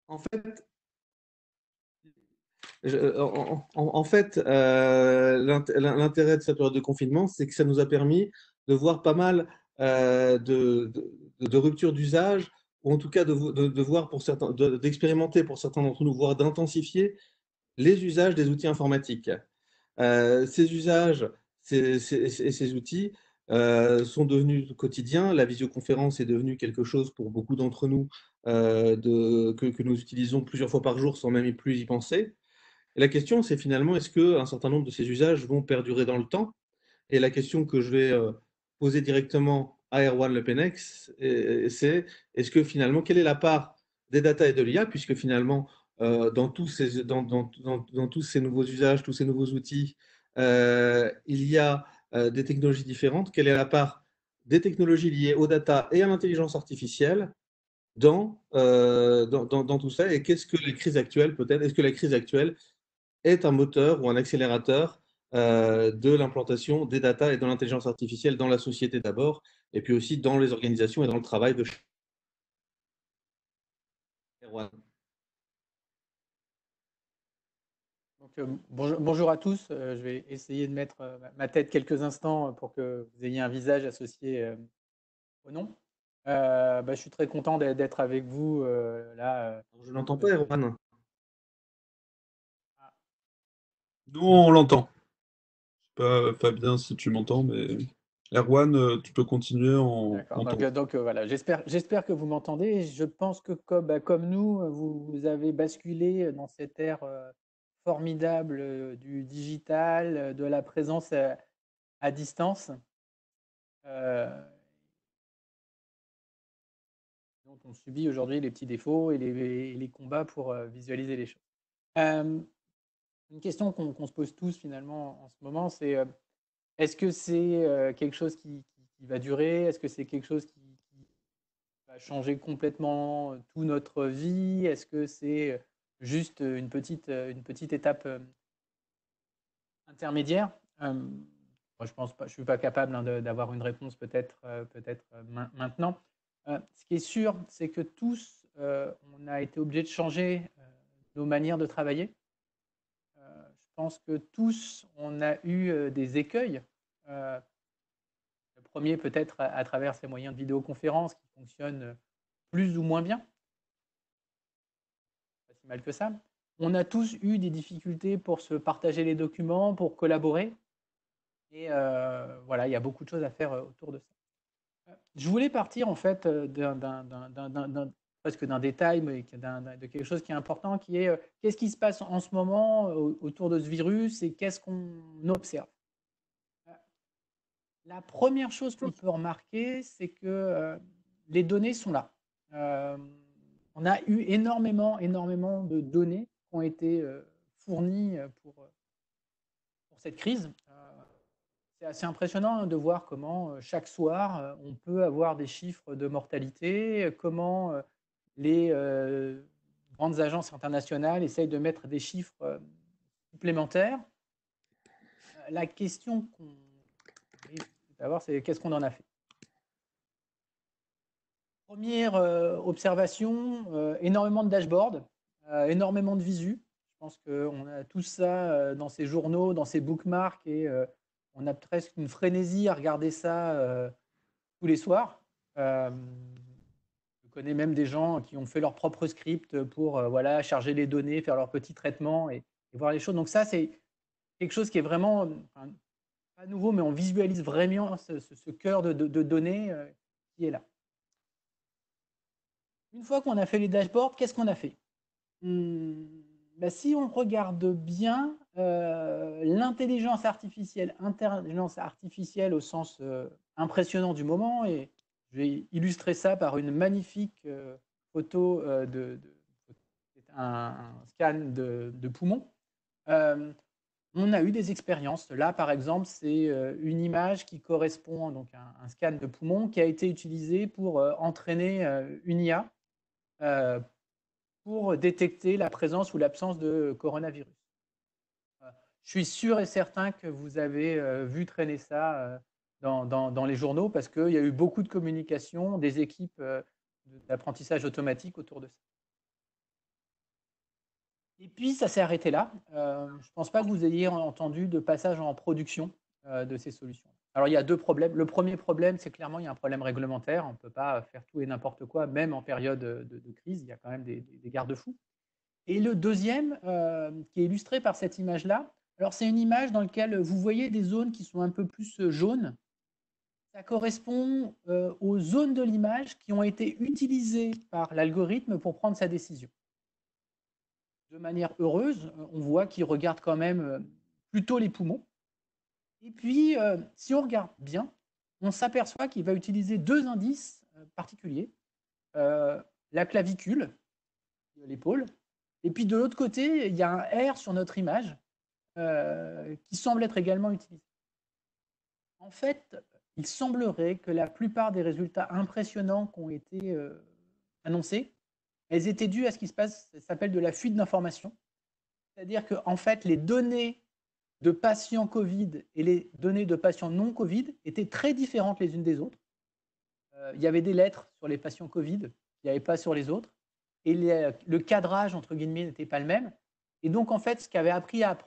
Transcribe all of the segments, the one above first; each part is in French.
En fait, l'intérêt de cette période de confinement, c'est que ça nous a permis de voir pas mal de ruptures d'usage, ou en tout cas de voir pour certains, d'expérimenter pour certains d'entre nous, voire d'intensifier les usages des outils informatiques. Ces usages et ces outils sont devenus quotidiens. La visioconférence est devenue quelque chose pour beaucoup d'entre nous que nous utilisons plusieurs fois par jour sans même plus y penser. Et la question, c'est finalement, est-ce qu'un certain nombre de ces usages vont perdurer dans le temps? Et la question que je vais poser directement à Erwan Le Pennec, c'est est-ce que finalement, quelle est la part des data et de l'IA, puisque finalement, dans tous ces nouveaux usages, tous ces nouveaux outils, il y a des technologies différentes. Quelle est la part des technologies liées aux data et à l'intelligence artificielle dans tout ça? Et qu'est-ce que les crises actuelles, peut-être, est-ce que la crise actuelle est un moteur ou un accélérateur de l'implantation des data et de l'intelligence artificielle dans la société d'abord, et puis aussi dans les organisations et dans le travail de chaque Erwan. Donc, bonjour à tous. Je vais essayer de mettre ma tête quelques instants pour que vous ayez un visage associé au nom. Je suis très content d'être avec vous là. Je n'entends pas De- Erwan. ah, Nous, on l'entend. Je sais pas, Fabien, si tu m'entends, mais Erwan, tu peux continuer, on D'accord. t'entend. Voilà, j'espère que vous m'entendez. Je pense que comme nous, vous avez basculé dans cette ère formidable du digital, de la présence à distance. Euh, dont on subit aujourd'hui les petits défauts et les combats pour visualiser les choses. Euh, une question qu'on se pose tous finalement en ce moment, c'est est-ce que c'est quelque chose qui va durer? Est-ce que c'est quelque chose qui va changer complètement toute notre vie? Est-ce que c'est juste une petite étape intermédiaire? Moi, je pense pas, je suis pas capable d'avoir une réponse peut-être maintenant. Ce qui est sûr, c'est que tous, on a été obligés de changer nos manières de travailler. Je pense que tous, on a eu des écueils. Euh, le premier, peut-être à travers ces moyens de vidéoconférence qui fonctionnent plus ou moins bien, pas si mal que ça. On a tous eu des difficultés pour se partager les documents, pour collaborer. Et voilà, il y a beaucoup de choses à faire autour de ça. Je voulais partir en fait presque d'un détail, mais de quelque chose qui est important, qui est qu'est-ce qui se passe en ce moment autour de ce virus et qu'est-ce qu'on observe. La première chose qu'on peut remarquer, c'est que les données sont là. Euh, on a eu énormément de données qui ont été fournies pour cette crise. C'est assez impressionnant de voir comment chaque soir, on peut avoir des chiffres de mortalité, comment les grandes agences internationales essayent de mettre des chiffres supplémentaires. La question qu'on risque d'avoir, c'est qu'est-ce qu'on en a fait? Première observation, énormément de dashboards, énormément de visu. Je pense qu'on a tout ça dans ces journaux, dans ces bookmarks, et on a presque une frénésie à regarder ça tous les soirs. Je connais même des gens qui ont fait leur propre script pour voilà, charger les données, faire leur petit traitement et voir les choses. Donc ça, c'est quelque chose qui est vraiment pas nouveau, mais on visualise vraiment ce cœur de données qui est là. Une fois qu'on a fait les dashboards, qu'est-ce qu'on a fait? Si on regarde bien, l'intelligence artificielle au sens impressionnant du moment, et je vais illustrer ça par une magnifique photo un scan de poumon. On a eu des expériences. Là, par exemple, c'est une image qui correspond donc à un scan de poumon qui a été utilisé pour entraîner une IA pour détecter la présence ou l'absence de coronavirus. Je suis sûr et certain que vous avez vu traîner ça dans les journaux parce qu'il y a eu beaucoup de communication des équipes d'apprentissage automatique autour de ça. Et puis, ça s'est arrêté là. Je ne pense pas que vous ayez entendu de passage en production de ces solutions. Alors, il y a deux problèmes. Le premier problème, c'est clairement, il y a un problème réglementaire. On ne peut pas faire tout et n'importe quoi, même en période de crise. Il y a quand même des garde-fous. Et le deuxième, qui est illustré par cette image-là, alors c'est une image dans laquelle vous voyez des zones qui sont un peu plus jaunes. Ça correspond aux zones de l'image qui ont été utilisées par l'algorithme pour prendre sa décision. De manière heureuse, on voit qu'il regarde quand même plutôt les poumons. Et puis, si on regarde bien, on s'aperçoit qu'il va utiliser deux indices particuliers. La clavicule, l'épaule, et puis de l'autre côté, il y a un R sur notre image qui semble être également utilisé. En fait, il semblerait que la plupart des résultats impressionnants qui ont été annoncés, elles étaient dues à ce qui se passe, ça s'appelle de la fuite d'informations. C'est-à-dire que en fait, les données de patients Covid et les données de patients non Covid étaient très différentes les unes des autres. Il y avait des lettres sur les patients Covid, il n'y avait pas sur les autres. Et le cadrage, entre guillemets, n'était pas le même. Et donc, en fait, ce qu'avait appris à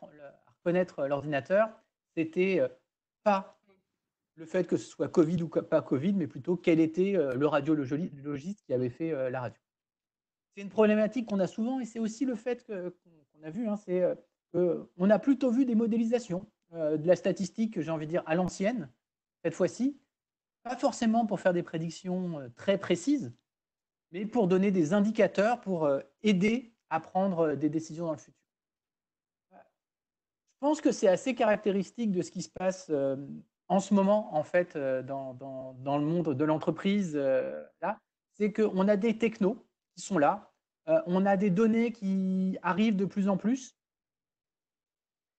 reconnaître l'ordinateur, c'était pas le fait que ce soit Covid ou pas Covid, mais plutôt quel était le radiologiste qui avait fait la radio. C'est une problématique qu'on a souvent, et c'est aussi le fait qu'on a vu, hein, c'est qu'on a plutôt vu des modélisations de la statistique, j'ai envie de dire, à l'ancienne, cette fois-ci, pas forcément pour faire des prédictions très précises, mais pour donner des indicateurs, pour aider à prendre des décisions dans le futur. Je pense que c'est assez caractéristique de ce qui se passe en ce moment, en fait, dans le monde de l'entreprise, là. C'est qu'on a des technos qui sont là, on a des données qui arrivent de plus en plus.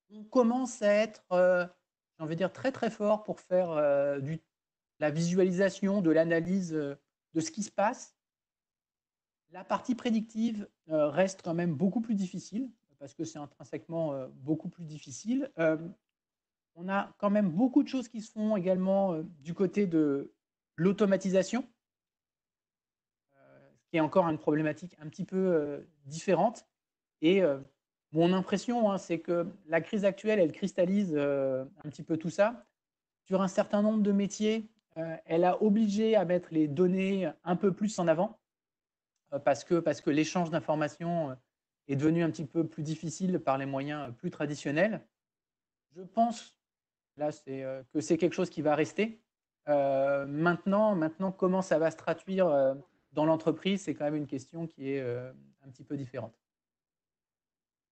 On commence à être, j'ai envie de dire, très très fort pour faire la visualisation, de l'analyse de ce qui se passe. La partie prédictive reste quand même beaucoup plus difficile, parce que c'est intrinsèquement beaucoup plus difficile. On a quand même beaucoup de choses qui se font également du côté de l'automatisation, qui est encore une problématique un petit peu différente. Et mon impression, hein, c'est que la crise actuelle, elle cristallise un petit peu tout ça. Sur un certain nombre de métiers, elle a obligé à mettre les données un peu plus en avant, parce que l'échange d'informations est devenu un petit peu plus difficile par les moyens plus traditionnels. Je pense là, que c'est quelque chose qui va rester. Maintenant, comment ça va se traduire dans l'entreprise, c'est quand même une question qui est un petit peu différente.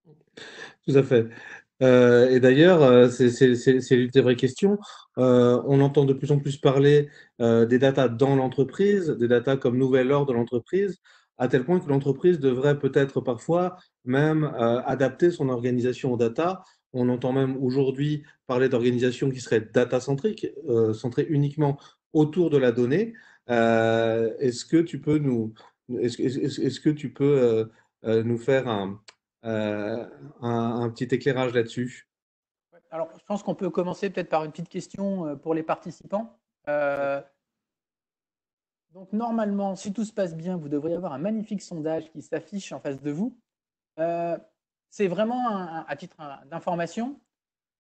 Tout à fait. Et d'ailleurs, c'est l'une des vraies questions. On entend de plus en plus parler des datas dans l'entreprise, des datas comme nouvel ordre de l'entreprise, à tel point que l'entreprise devrait peut-être parfois même adapter son organisation aux data. On entend même aujourd'hui parler d'organisations qui seraient data-centriques, centrées uniquement autour de la donnée. Est-ce que tu peux est-ce que tu peux nous faire un petit éclairage là-dessus? Alors, je pense qu'on peut commencer peut-être par une petite question pour les participants. Donc, normalement, si tout se passe bien, vous devriez avoir un magnifique sondage qui s'affiche en face de vous. C'est vraiment à titre d'information.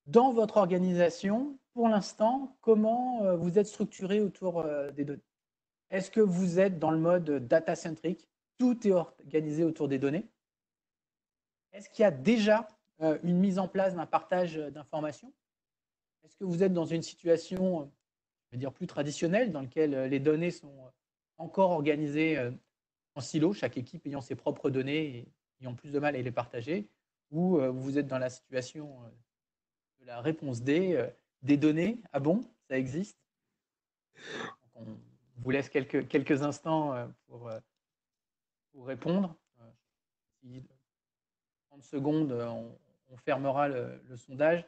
Dans votre organisation, pour l'instant, comment vous êtes structuré autour des données? Est-ce que vous êtes dans le mode data-centric? Tout est organisé autour des données. Est-ce qu'il y a déjà une mise en place d'un partage d'informations? Est-ce que vous êtes dans une situation, je vais dire, plus traditionnelle, dans laquelle les données sont encore organisées en silo, chaque équipe ayant ses propres données et ayant plus de mal à les partager? Ou vous êtes dans la situation de la réponse D, des données? Ah bon, ça existe? Donc on vous laisse quelques instants pour répondre. Si 30 secondes, on fermera le sondage.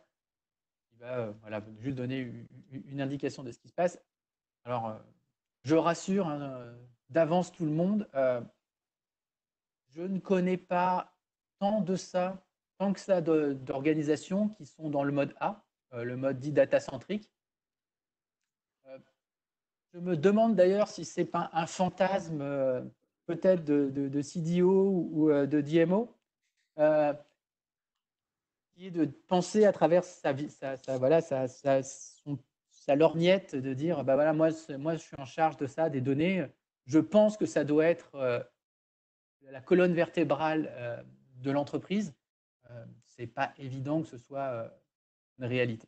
Il va voilà, juste donner une indication de ce qui se passe. Alors, je rassure hein, d'avance tout le monde, je ne connais pas tant que ça d'organisations qui sont dans le mode A, le mode dit data-centrique. Je me demande d'ailleurs si ce n'est pas un fantasme peut-être de CDO ou de DMO. qui est de penser à travers voilà, sa lorgnette, de dire, bah voilà, moi, je suis en charge de ça, des données. Je pense que ça doit être la colonne vertébrale de l'entreprise. C'est pas évident que ce soit une réalité.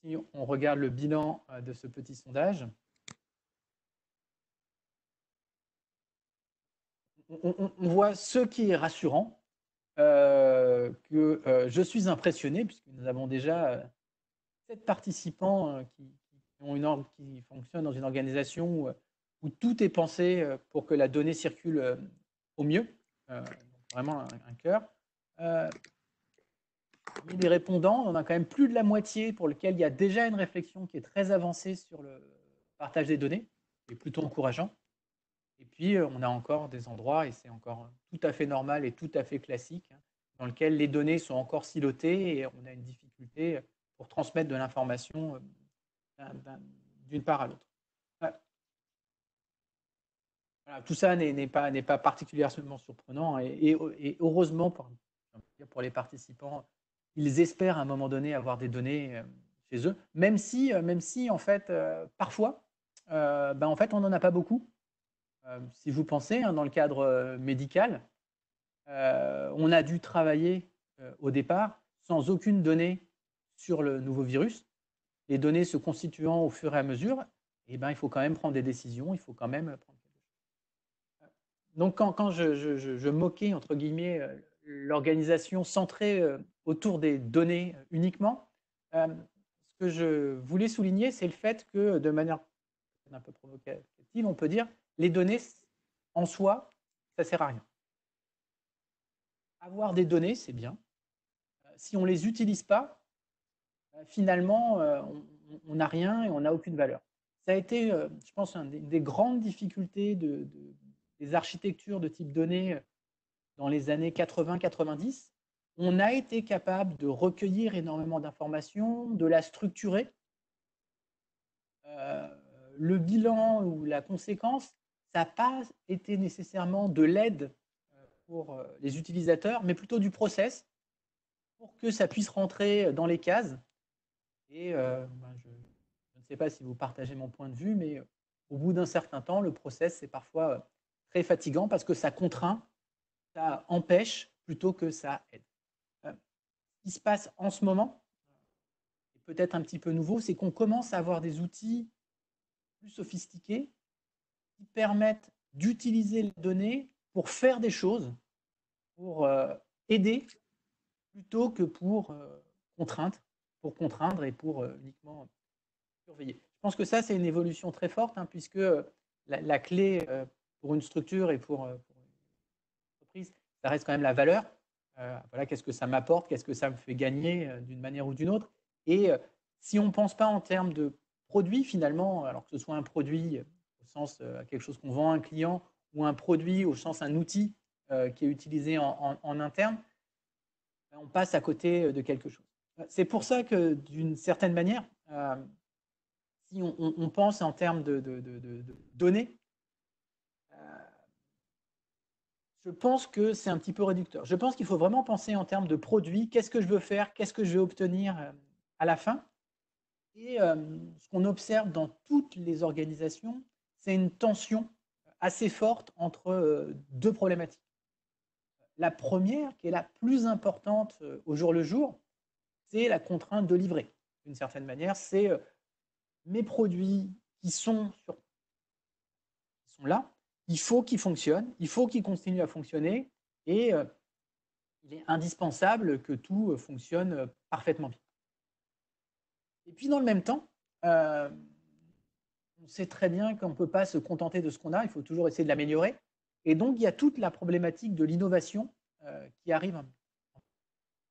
Si on regarde le bilan de ce petit sondage, on voit ce qui est rassurant, que je suis impressionné, puisque nous avons déjà 7 participants qui fonctionnent dans une organisation où tout est pensé pour que la donnée circule au mieux. Donc vraiment un cœur. Parmi les répondants, on a quand même plus de la moitié pour lequel il y a déjà une réflexion qui est très avancée sur le partage des données, qui est plutôt encourageant. Et puis, on a encore des endroits, et c'est encore tout à fait normal et tout à fait classique, dans lequel les données sont encore silotées et on a une difficulté pour transmettre de l'information d'une part à l'autre. Voilà, tout ça n'est pas particulièrement surprenant et heureusement pour les participants, ils espèrent à un moment donné avoir des données chez eux, même si en fait, parfois, en fait, on n'en a pas beaucoup. Si vous pensez, dans le cadre médical, on a dû travailler au départ sans aucune donnée sur le nouveau virus. Les données se constituant au fur et à mesure, il faut quand même prendre des décisions, il faut quand même prendre quelque chose. Donc quand je moquais, entre guillemets, l'organisation centrée autour des données uniquement, ce que je voulais souligner, c'est le fait que, de manière un peu provocative, on peut dire, les données en soi, ça ne sert à rien. Avoir des données, c'est bien. Si on ne les utilise pas, finalement, on n'a rien et on n'a aucune valeur. Ça a été, je pense, une des grandes difficultés des architectures de type données dans les années 80-90. On a été capable de recueillir énormément d'informations, de la structurer. Le bilan ou la conséquence, ça n'a pas été nécessairement de l'aide pour les utilisateurs, mais plutôt du process pour que ça puisse rentrer dans les cases. Et je ne sais pas si vous partagez mon point de vue, mais au bout d'un certain temps, le process, c'est parfois très fatigant parce que ça contraint, ça empêche plutôt que ça aide. Ce qui se passe en ce moment, et peut-être un petit peu nouveau, c'est qu'on commence à avoir des outils plus sophistiqués qui permettent d'utiliser les données pour faire des choses, pour aider, plutôt que pour contraindre et pour uniquement surveiller. Je pense que ça, c'est une évolution très forte, puisque la clé pour une structure et pour une entreprise, ça reste quand même la valeur. Voilà, qu'est-ce que ça m'apporte, qu'est-ce que ça me fait gagner d'une manière ou d'une autre. Et si on ne pense pas en termes de produit, finalement, alors que ce soit un produit au sens quelque chose qu'on vend à un client, ou un produit au sens un outil qui est utilisé en interne, on passe à côté de quelque chose. C'est pour ça que, d'une certaine manière, si on pense en termes de données, je pense que c'est un petit peu réducteur. Je pense qu'il faut vraiment penser en termes de produits. Qu'est-ce que je veux faire? Qu'est-ce que je vais obtenir à la fin? Et ce qu'on observe dans toutes les organisations, c'est une tension assez forte entre deux problématiques. La première, qui est la plus importante au jour le jour, c'est la contrainte de livrer. D'une certaine manière, c'est mes produits qui sont là, il faut qu'ils fonctionnent, il faut qu'ils continuent à fonctionner, et il est indispensable que tout fonctionne parfaitement bien. Et puis dans le même temps, on sait très bien qu'on ne peut pas se contenter de ce qu'on a, il faut toujours essayer de l'améliorer. Et donc il y a toute la problématique de l'innovation qui arrive.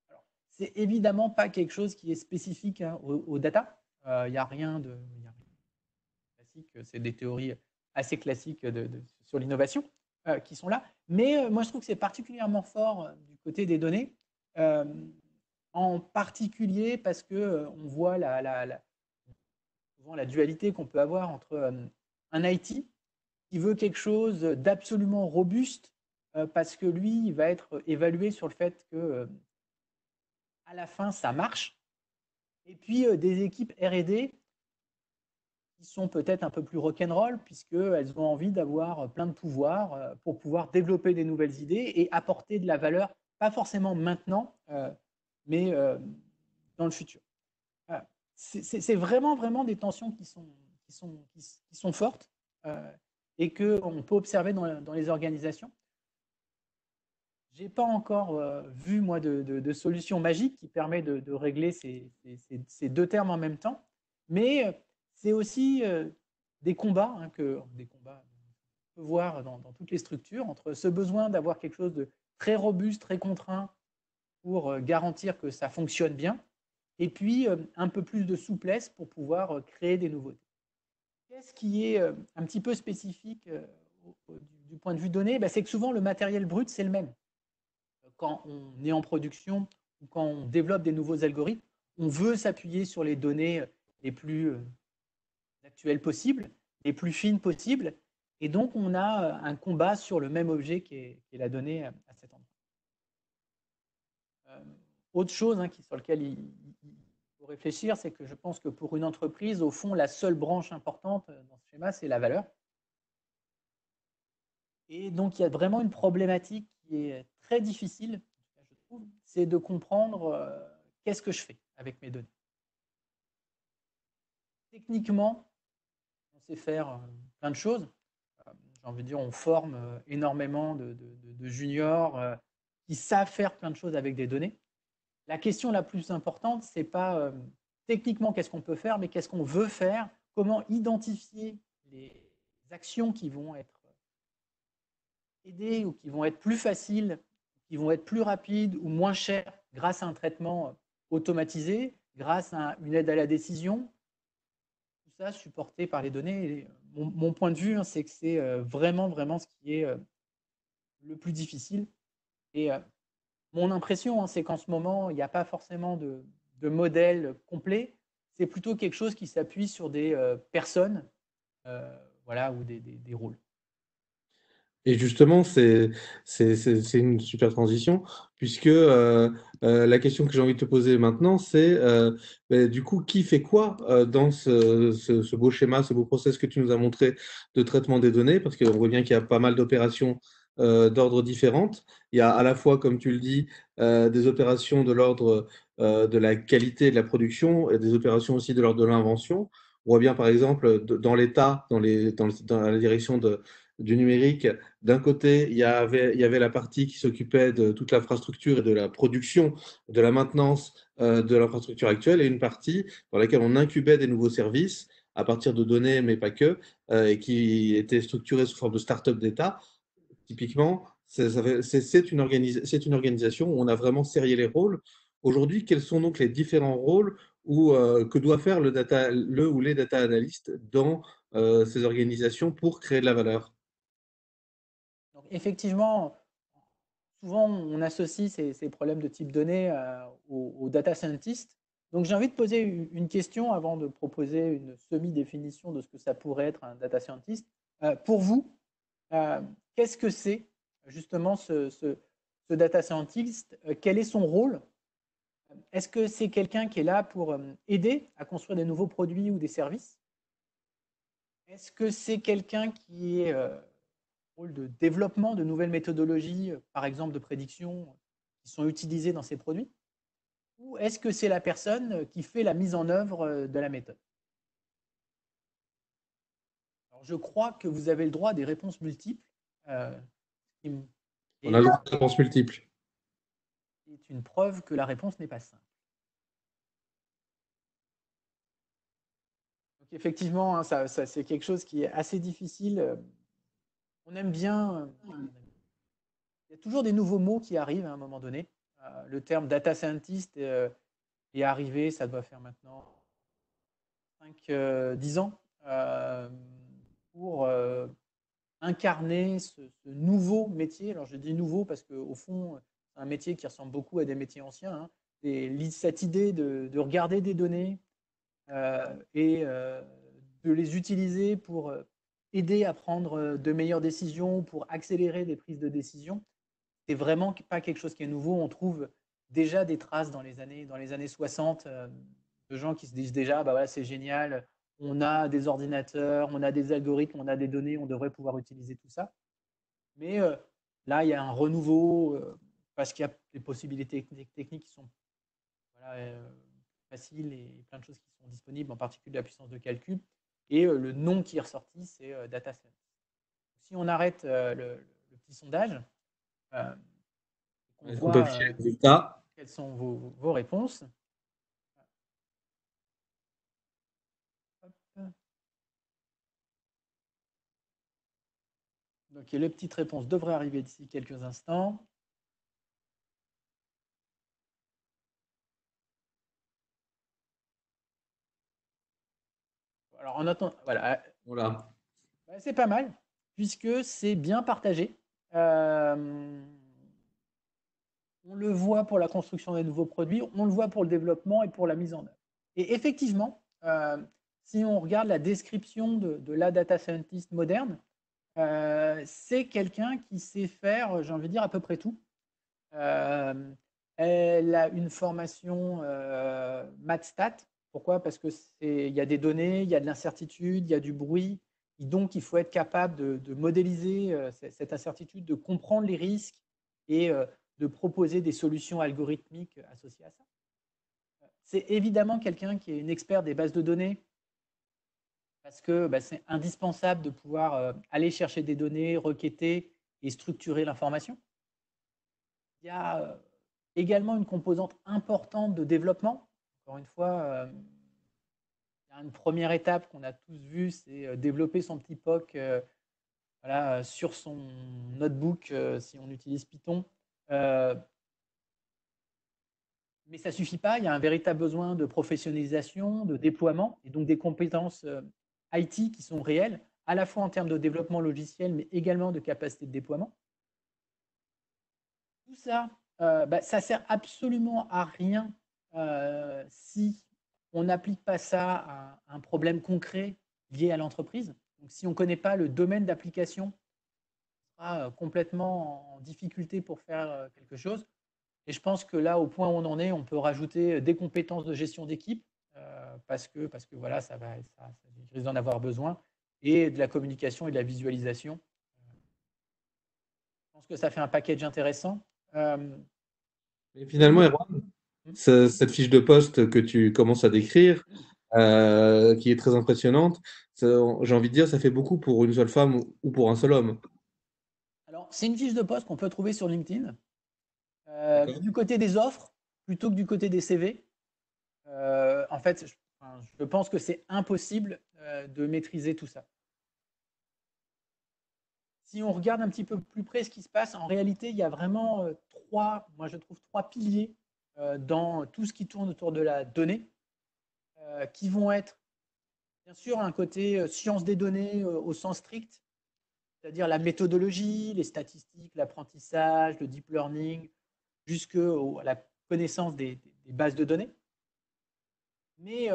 Alors, c'est évidemment pas quelque chose qui est spécifique aux data. Il n'y a rien de classique, c'est des théories assez classiques sur l'innovation qui sont là. Mais moi, je trouve que c'est particulièrement fort du côté des données, en particulier parce qu'on voit souvent la dualité qu'on peut avoir entre un IT qui veut quelque chose d'absolument robuste parce que lui, il va être évalué sur le fait que à la fin, ça marche. Et puis, des équipes R&D qui sont peut-être un peu plus rock'n'roll, puisqu'elles ont envie d'avoir plein de pouvoirs pour pouvoir développer des nouvelles idées et apporter de la valeur, pas forcément maintenant, mais dans le futur. Voilà. C'est vraiment, vraiment des tensions qui sont fortes et qu'on peut observer dans les organisations. Je n'ai pas encore vu, moi, de solution magique qui permet de régler ces deux termes en même temps, mais c'est aussi des combats qu'on peut voir dans toutes les structures, entre ce besoin d'avoir quelque chose de très robuste, très contraint pour garantir que ça fonctionne bien, et puis un peu plus de souplesse pour pouvoir créer des nouveautés. Qu'est-ce qui est un petit peu spécifique du point de vue donné? C'est que souvent le matériel brut, c'est le même. Quand on est en production ou quand on développe des nouveaux algorithmes, on veut s'appuyer sur les données les plus actuelles possibles, les plus fines possibles, et donc on a un combat sur le même objet qui est la donnée à cet endroit. Autre chose sur laquelle il faut réfléchir, c'est que je pense que pour une entreprise, au fond, la seule branche importante dans ce schéma, c'est la valeur. Et donc, il y a vraiment une problématique qui est très difficile, je trouve, c'est de comprendre qu'est-ce que je fais avec mes données. Techniquement, on sait faire plein de choses. J'ai envie de dire, on forme énormément de juniors qui savent faire plein de choses avec des données. La question la plus importante, ce n'est pas techniquement qu'est-ce qu'on peut faire, mais qu'est-ce qu'on veut faire, comment identifier les actions qui vont être aidées ou qui vont être plus faciles, qui vont être plus rapides ou moins chères grâce à un traitement automatisé, grâce à une aide à la décision. Tout ça supporté par les données. Et mon point de vue, c'est que c'est vraiment, vraiment ce qui est le plus difficile. Et mon impression, c'est qu'en ce moment, il n'y a pas forcément de modèle complet. C'est plutôt quelque chose qui s'appuie sur des personnes voilà, ou des rôles. Et justement, c'est une super transition, puisque la question que j'ai envie de te poser maintenant, c'est du coup, qui fait quoi dans ce beau schéma, ce beau process que tu nous as montré de traitement des données, parce qu'on voit bien qu'il y a pas mal d'opérations d'ordre différentes. Il y a à la fois, comme tu le dis, des opérations de l'ordre de la qualité de la production et des opérations aussi de l'ordre de l'invention. On voit bien, par exemple, dans l'État, dans la direction du numérique, d'un côté, il y avait la partie qui s'occupait de toute l'infrastructure et de la production, de la maintenance de l'infrastructure actuelle, et une partie dans laquelle on incubait des nouveaux services à partir de données, mais pas que, et qui étaient structurés sous forme de start-up d'État. Typiquement, c'est une organisation où on a vraiment serré les rôles. Aujourd'hui, quels sont donc les différents rôles que doit faire le ou les data analystes dans ces organisations pour créer de la valeur? Donc, effectivement, souvent, on associe ces problèmes de type données aux data scientists. Donc, j'ai envie de poser une question avant de proposer une semi-définition de ce que ça pourrait être un data scientist. Pour vous, qu'est-ce que c'est justement ce data scientist? Quel est son rôle? Est-ce que c'est quelqu'un qui est là pour aider à construire des nouveaux produits ou des services? Est-ce que c'est quelqu'un qui est rôle de développement de nouvelles méthodologies, par exemple de prédiction, qui sont utilisées dans ces produits? Ou est-ce que c'est la personne qui fait la mise en œuvre de la méthode? Alors, je crois que vous avez le droit à des réponses multiples. On a le droit de réponses multiples. C'est une preuve que la réponse n'est pas simple. Donc effectivement, ça, c'est quelque chose qui est assez difficile. On aime bien. Il y a toujours des nouveaux mots qui arrivent à un moment donné. Le terme data scientist est arrivé, ça doit faire maintenant 5-10 ans, pour incarner ce nouveau métier. Alors je dis nouveau parce qu'au fond, c'est un métier qui ressemble beaucoup à des métiers anciens. Et cette idée de regarder des données et de les utiliser pour aider à prendre de meilleures décisions, pour accélérer des prises de décision, c'est vraiment pas quelque chose qui est nouveau. On trouve déjà des traces dans les années 60 de gens qui se disent déjà, bah voilà, c'est génial, on a des ordinateurs, on a des algorithmes, on a des données, on devrait pouvoir utiliser tout ça. Mais là, il y a un renouveau parce qu'il y a des possibilités techniques qui sont voilà, faciles et plein de choses qui sont disponibles, en particulier la puissance de calcul. Et le nom qui est ressorti, c'est data science. Si on arrête le petit sondage, qu'on On peut voit afficher les résultats. quelles sont vos réponses. Hop. Donc, les petites réponses devraient arriver d'ici quelques instants. Alors, en attendant, voilà, Voilà. c'est pas mal, puisque c'est bien partagé. On le voit pour la construction des nouveaux produits, on le voit pour le développement et pour la mise en œuvre. Et effectivement, si on regarde la description de la data scientist moderne, c'est quelqu'un qui sait faire, j'ai envie de dire, à peu près tout. Elle a une formation maths-stat. Pourquoi? Parce qu'il y a des données, il y a de l'incertitude, il y a du bruit. Et donc, il faut être capable de modéliser cette incertitude, de comprendre les risques et de proposer des solutions algorithmiques associées à ça. C'est évidemment quelqu'un qui est une expert des bases de données parce que c'est indispensable de pouvoir aller chercher des données, requêter et structurer l'information. Il y a également une composante importante de développement. Encore une fois, il y a une première étape qu'on a tous vue, c'est développer son petit POC voilà, sur son notebook si on utilise Python. Mais ça ne suffit pas, il y a un véritable besoin de professionnalisation, de déploiement, et donc des compétences IT qui sont réelles, à la fois en termes de développement logiciel, mais également de capacité de déploiement. Tout ça, ça ne sert absolument à rien si on n'applique pas ça à un problème concret lié à l'entreprise. Donc, si on ne connaît pas le domaine d'application, on sera complètement en difficulté pour faire quelque chose. Et je pense que là, au point où on en est, on peut rajouter des compétences de gestion d'équipe parce que voilà, ça risque d'en avoir besoin, et de la communication et de la visualisation. Je pense que ça fait un package intéressant. Et finalement, Erwan, cette fiche de poste que tu commences à décrire, qui est très impressionnante, j'ai envie de dire, ça fait beaucoup pour une seule femme ou pour un seul homme. Alors, c'est une fiche de poste qu'on peut trouver sur LinkedIn. D'accord. Du côté des offres, plutôt que du côté des CV. En fait, je pense que c'est impossible de maîtriser tout ça. Si on regarde un petit peu plus près ce qui se passe, en réalité, il y a vraiment moi je trouve trois piliers dans tout ce qui tourne autour de la donnée, qui vont être, bien sûr, un côté science des données au sens strict, c'est-à-dire la méthodologie, les statistiques, l'apprentissage, le deep learning, jusqu'à la connaissance des bases de données. Mais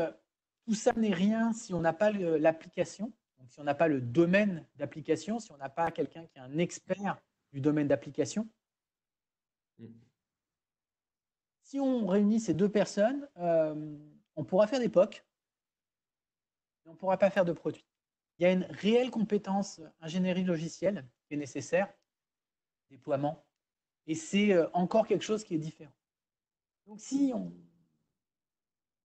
tout ça n'est rien si on n'a pas l'application, donc si on n'a pas le domaine d'application, si on n'a pas quelqu'un qui est un expert du domaine d'application. Si on réunit ces deux personnes, on pourra faire des POC, mais on ne pourra pas faire de produits. Il y a une réelle compétence ingénierie logicielle qui est nécessaire, déploiement, et c'est encore quelque chose qui est différent. Donc si on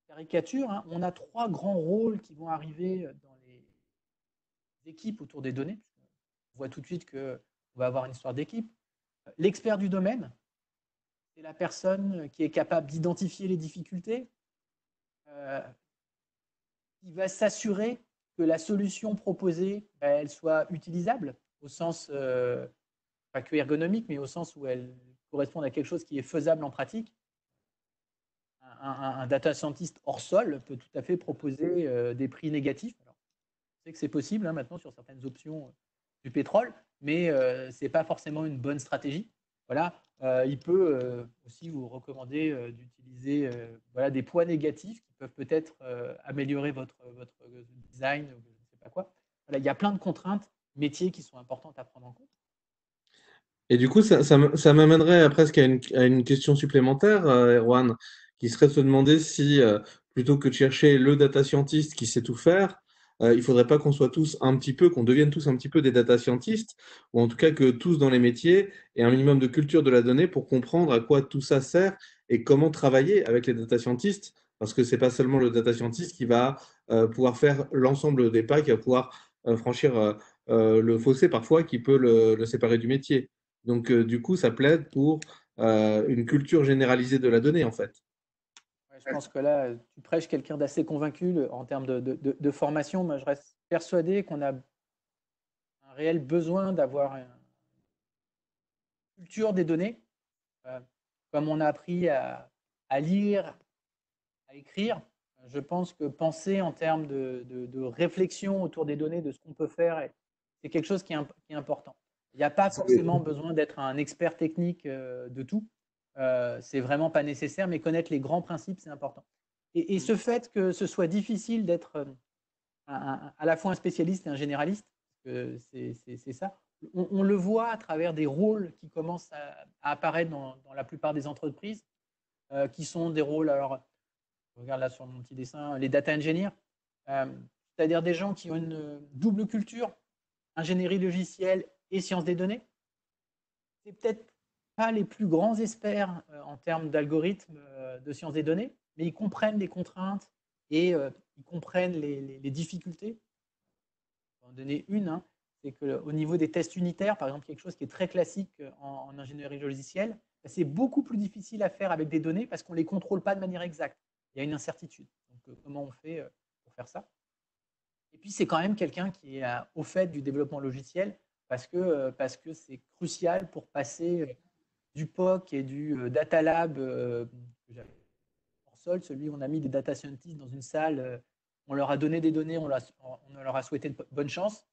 caricature, hein, on a trois grands rôles qui vont arriver dans les équipes autour des données. On voit tout de suite qu'on va avoir une histoire d'équipe. L'expert du domaine, c'est la personne qui est capable d'identifier les difficultés, qui va s'assurer que la solution proposée, elle soit utilisable, au sens, pas que ergonomique, mais au sens où elle correspond à quelque chose qui est faisable en pratique. Un data scientist hors sol peut tout à fait proposer des prix négatifs. Alors, je sais que c'est possible maintenant sur certaines options du pétrole, mais ce n'est pas forcément une bonne stratégie. Voilà, il peut aussi vous recommander d'utiliser voilà, des poids négatifs qui peuvent peut-être améliorer votre design, je ne sais pas quoi. Voilà, il y a plein de contraintes métiers qui sont importantes à prendre en compte. Et du coup, ça m'amènerait presque à une question supplémentaire, Erwan, qui serait de se demander si, plutôt que de chercher le data scientist qui sait tout faire, il faudrait pas qu'on soit tous un petit peu, qu'on devienne tous un petit peu des data scientists, ou en tout cas que tous dans les métiers aient un minimum de culture de la donnée pour comprendre à quoi tout ça sert et comment travailler avec les data scientists, parce que c'est pas seulement le data scientist qui va pouvoir faire l'ensemble des pas, qui va pouvoir franchir le fossé parfois qui peut le séparer du métier. Donc, du coup, ça plaide pour une culture généralisée de la donnée, en fait. Ouais, je pense que là, tu prêches quelqu'un d'assez convaincu en termes de formation. Moi, je reste persuadé qu'on a un réel besoin d'avoir une culture des données. Euh, Comme on a appris à lire, à écrire, je pense que penser en termes de réflexion autour des données, de ce qu'on peut faire, c'est quelque chose qui est important. Il n'y a pas forcément besoin d'être un expert technique de tout. C'est vraiment pas nécessaire, mais connaître les grands principes, c'est important. Et ce fait que ce soit difficile d'être à la fois un spécialiste et un généraliste, c'est ça. On le voit à travers des rôles qui commencent à apparaître dans la plupart des entreprises, qui sont des rôles, alors, je regarde là sur mon petit dessin, les data engineers, euh, c'est-à-dire des gens qui ont une double culture, ingénierie logicielle et sciences des données. C'est peut-être pas les plus grands experts en termes d'algorithmes de sciences des données, mais ils comprennent les contraintes et ils comprennent les difficultés. Je vais en donner une, hein, c'est qu'au niveau des tests unitaires, par exemple, quelque chose qui est très classique en ingénierie logicielle, c'est beaucoup plus difficile à faire avec des données parce qu'on ne les contrôle pas de manière exacte. Il y a une incertitude. Donc, comment on fait pour faire ça? Et puis, c'est quand même quelqu'un qui est au fait du développement logiciel parce que c'est crucial pour passer du POC et du Data Lab en sol, celui où on a mis des data scientists dans une salle, on leur a donné des données, on leur a souhaité de bonne chance,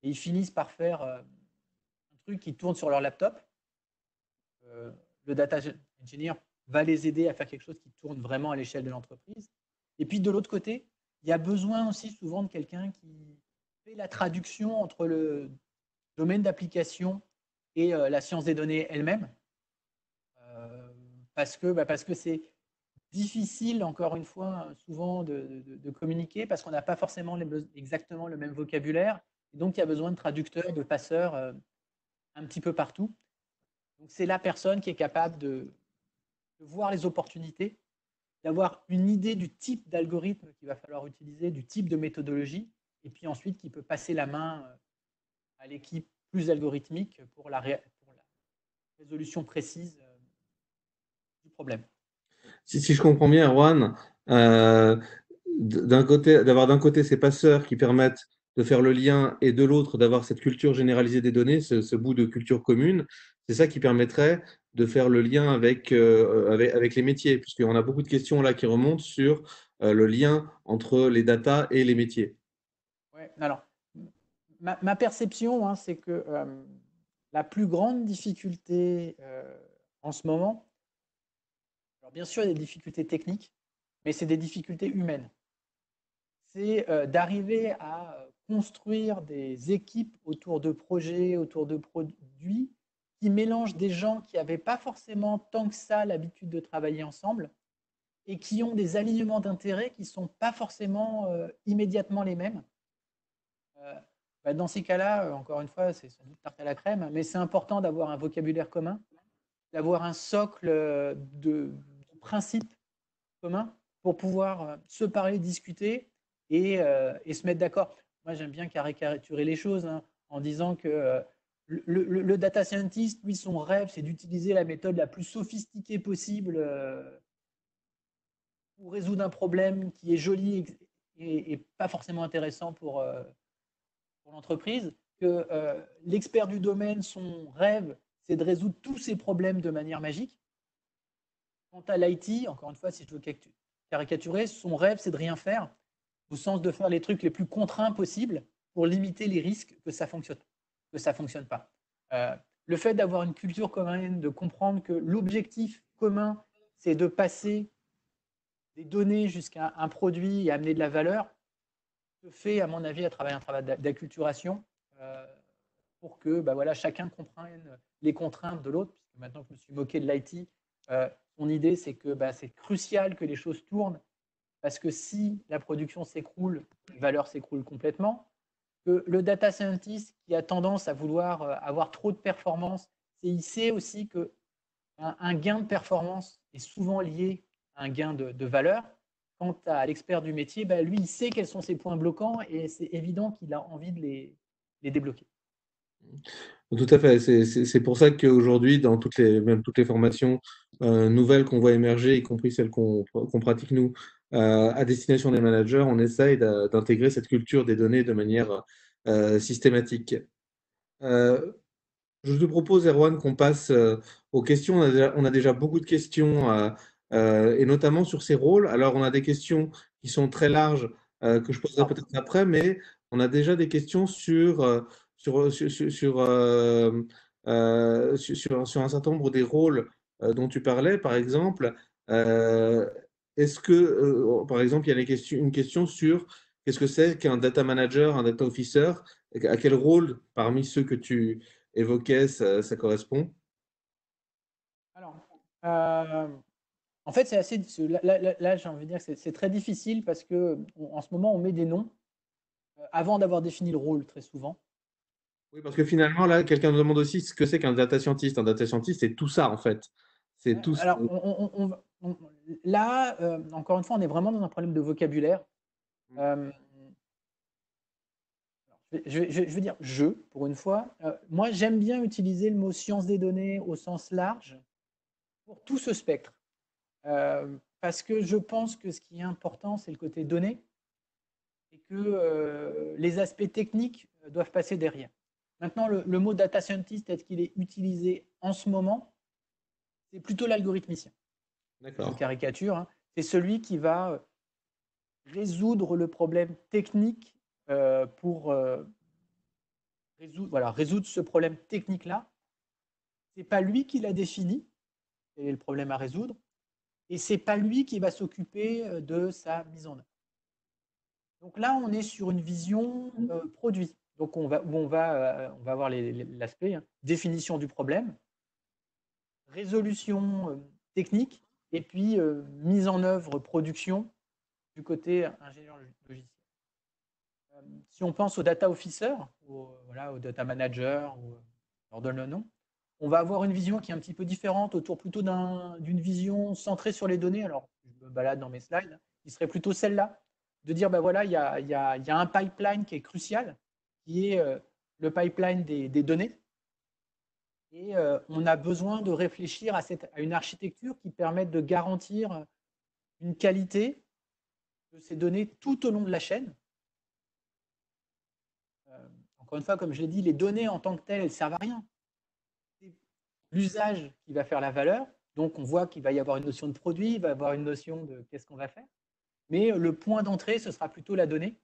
et ils finissent par faire un truc qui tourne sur leur laptop. Euh, le data engineer va les aider à faire quelque chose qui tourne vraiment à l'échelle de l'entreprise. Et puis de l'autre côté, il y a besoin aussi souvent de quelqu'un qui fait la traduction entre le domaine d'application et la science des données elle-même. Parce que c'est difficile, encore une fois, souvent de communiquer parce qu'on n'a pas forcément exactement le même vocabulaire. Et donc, il y a besoin de traducteurs, de passeurs un petit peu partout. Donc, c'est la personne qui est capable de voir les opportunités, d'avoir une idée du type d'algorithme qu'il va falloir utiliser, du type de méthodologie, et puis ensuite qui peut passer la main à l'équipe plus algorithmique pour pour la résolution précise du problème. Si je comprends bien, Erwan, euh, d'avoir d'un côté ces passeurs qui permettent de faire le lien et de l'autre d'avoir cette culture généralisée des données, ce bout de culture commune, c'est ça qui permettrait de faire le lien avec les métiers, puisqu'on a beaucoup de questions là qui remontent sur le lien entre les datas et les métiers. Ouais, alors, ma perception, hein, c'est que la plus grande difficulté en ce moment, alors bien sûr, il y a des difficultés techniques, mais c'est des difficultés humaines. C'est d'arriver à construire des équipes autour de projets, autour de produits qui mélangent des gens qui n'avaient pas forcément tant que ça l'habitude de travailler ensemble et qui ont des alignements d'intérêts qui ne sont pas forcément immédiatement les mêmes. Dans ces cas-là, encore une fois, c'est sans doute tarte à la crème, mais c'est important d'avoir un vocabulaire commun, d'avoir un socle de principes communs pour pouvoir se parler, discuter et se mettre d'accord. Moi, j'aime bien caricaturer les choses hein, en disant que le data scientist, lui, son rêve, c'est d'utiliser la méthode la plus sophistiquée possible pour résoudre un problème qui est joli et pas forcément intéressant pour l'entreprise, que l'expert du domaine, son rêve, c'est de résoudre tous ces problèmes de manière magique. Quant à l'IT, encore une fois, si je veux caricaturer, son rêve, c'est de rien faire, au sens de faire les trucs les plus contraints possibles pour limiter les risques que ça fonctionne pas. Le fait d'avoir une culture commune, de comprendre que l'objectif commun, c'est de passer des données jusqu'à un produit et amener de la valeur, se fait, à mon avis, à travers un travail d'acculturation pour que voilà, chacun comprenne les contraintes de l'autre. Puisque maintenant que je me suis moqué de l'IT, son idée, c'est que c'est crucial que les choses tournent, parce que si la production s'écroule, les valeurs s'écroulent complètement. Que le data scientist qui a tendance à vouloir avoir trop de performance, il sait aussi que un gain de performance est souvent lié à un gain de valeur. Quant à l'expert du métier, lui, il sait quels sont ses points bloquants et c'est évident qu'il a envie de les débloquer. Tout à fait. C'est pour ça qu'aujourd'hui, dans même toutes les formations nouvelles qu'on voit émerger, y compris celles qu'on pratique nous, à destination des managers, on essaye d'intégrer cette culture des données de manière systématique. Euh, je te propose, Erwan, qu'on passe aux questions. On a déjà beaucoup de questions, et notamment sur ces rôles. Alors, on a des questions qui sont très larges, que je poserai peut-être après, mais on a déjà des questions sur un certain nombre des rôles dont tu parlais. Par exemple, est-ce que, par exemple, il y a une question sur qu'est-ce que c'est qu'un data manager, un data officer, à quel rôle parmi ceux que tu évoquais, ça correspond? Alors, en fait, c'est assez. Là, j'ai envie de dire que c'est très difficile parce que en ce moment, on met des noms avant d'avoir défini le rôle très souvent. Oui, parce que finalement, là, quelqu'un nous demande aussi ce que c'est qu'un data scientist. Un data scientist, c'est tout ça, en fait. C'est tout. Alors, là, encore une fois, on est vraiment dans un problème de vocabulaire. Euh, je veux dire pour une fois. Moi, j'aime bien utiliser le mot science des données au sens large pour tout ce spectre. Parce que je pense que ce qui est important, c'est le côté données et que les aspects techniques doivent passer derrière. Maintenant, le mot data scientist, est-ce qu'il est utilisé en ce moment? C'est plutôt l'algorithmicien. Je caricature, hein. C'est celui qui va résoudre le problème technique pour résoudre ce problème technique-là. Ce n'est pas lui qui l'a défini, quel est le problème à résoudre, et ce n'est pas lui qui va s'occuper de sa mise en œuvre. Donc là, on est sur une vision produit. Donc on va avoir l'aspect définition du problème, résolution technique, et puis mise en œuvre production du côté ingénieur logiciel. Si on pense au data officer, au data manager, on leur donne le nom, on va avoir une vision qui est un petit peu différente, autour plutôt d'une vision centrée sur les données. Alors, je me balade dans mes slides, qui serait plutôt celle-là, de dire, voilà, il y a un pipeline qui est crucial, qui est le pipeline des données. Et on a besoin de réfléchir à une architecture qui permette de garantir une qualité de ces données tout au long de la chaîne. Encore une fois, comme je l'ai dit, les données en tant que telles, elles ne servent à rien. C'est l'usage qui va faire la valeur. Donc, on voit qu'il va y avoir une notion de produit, il va y avoir une notion de qu'est-ce qu'on va faire. Mais le point d'entrée, ce sera plutôt la donnée.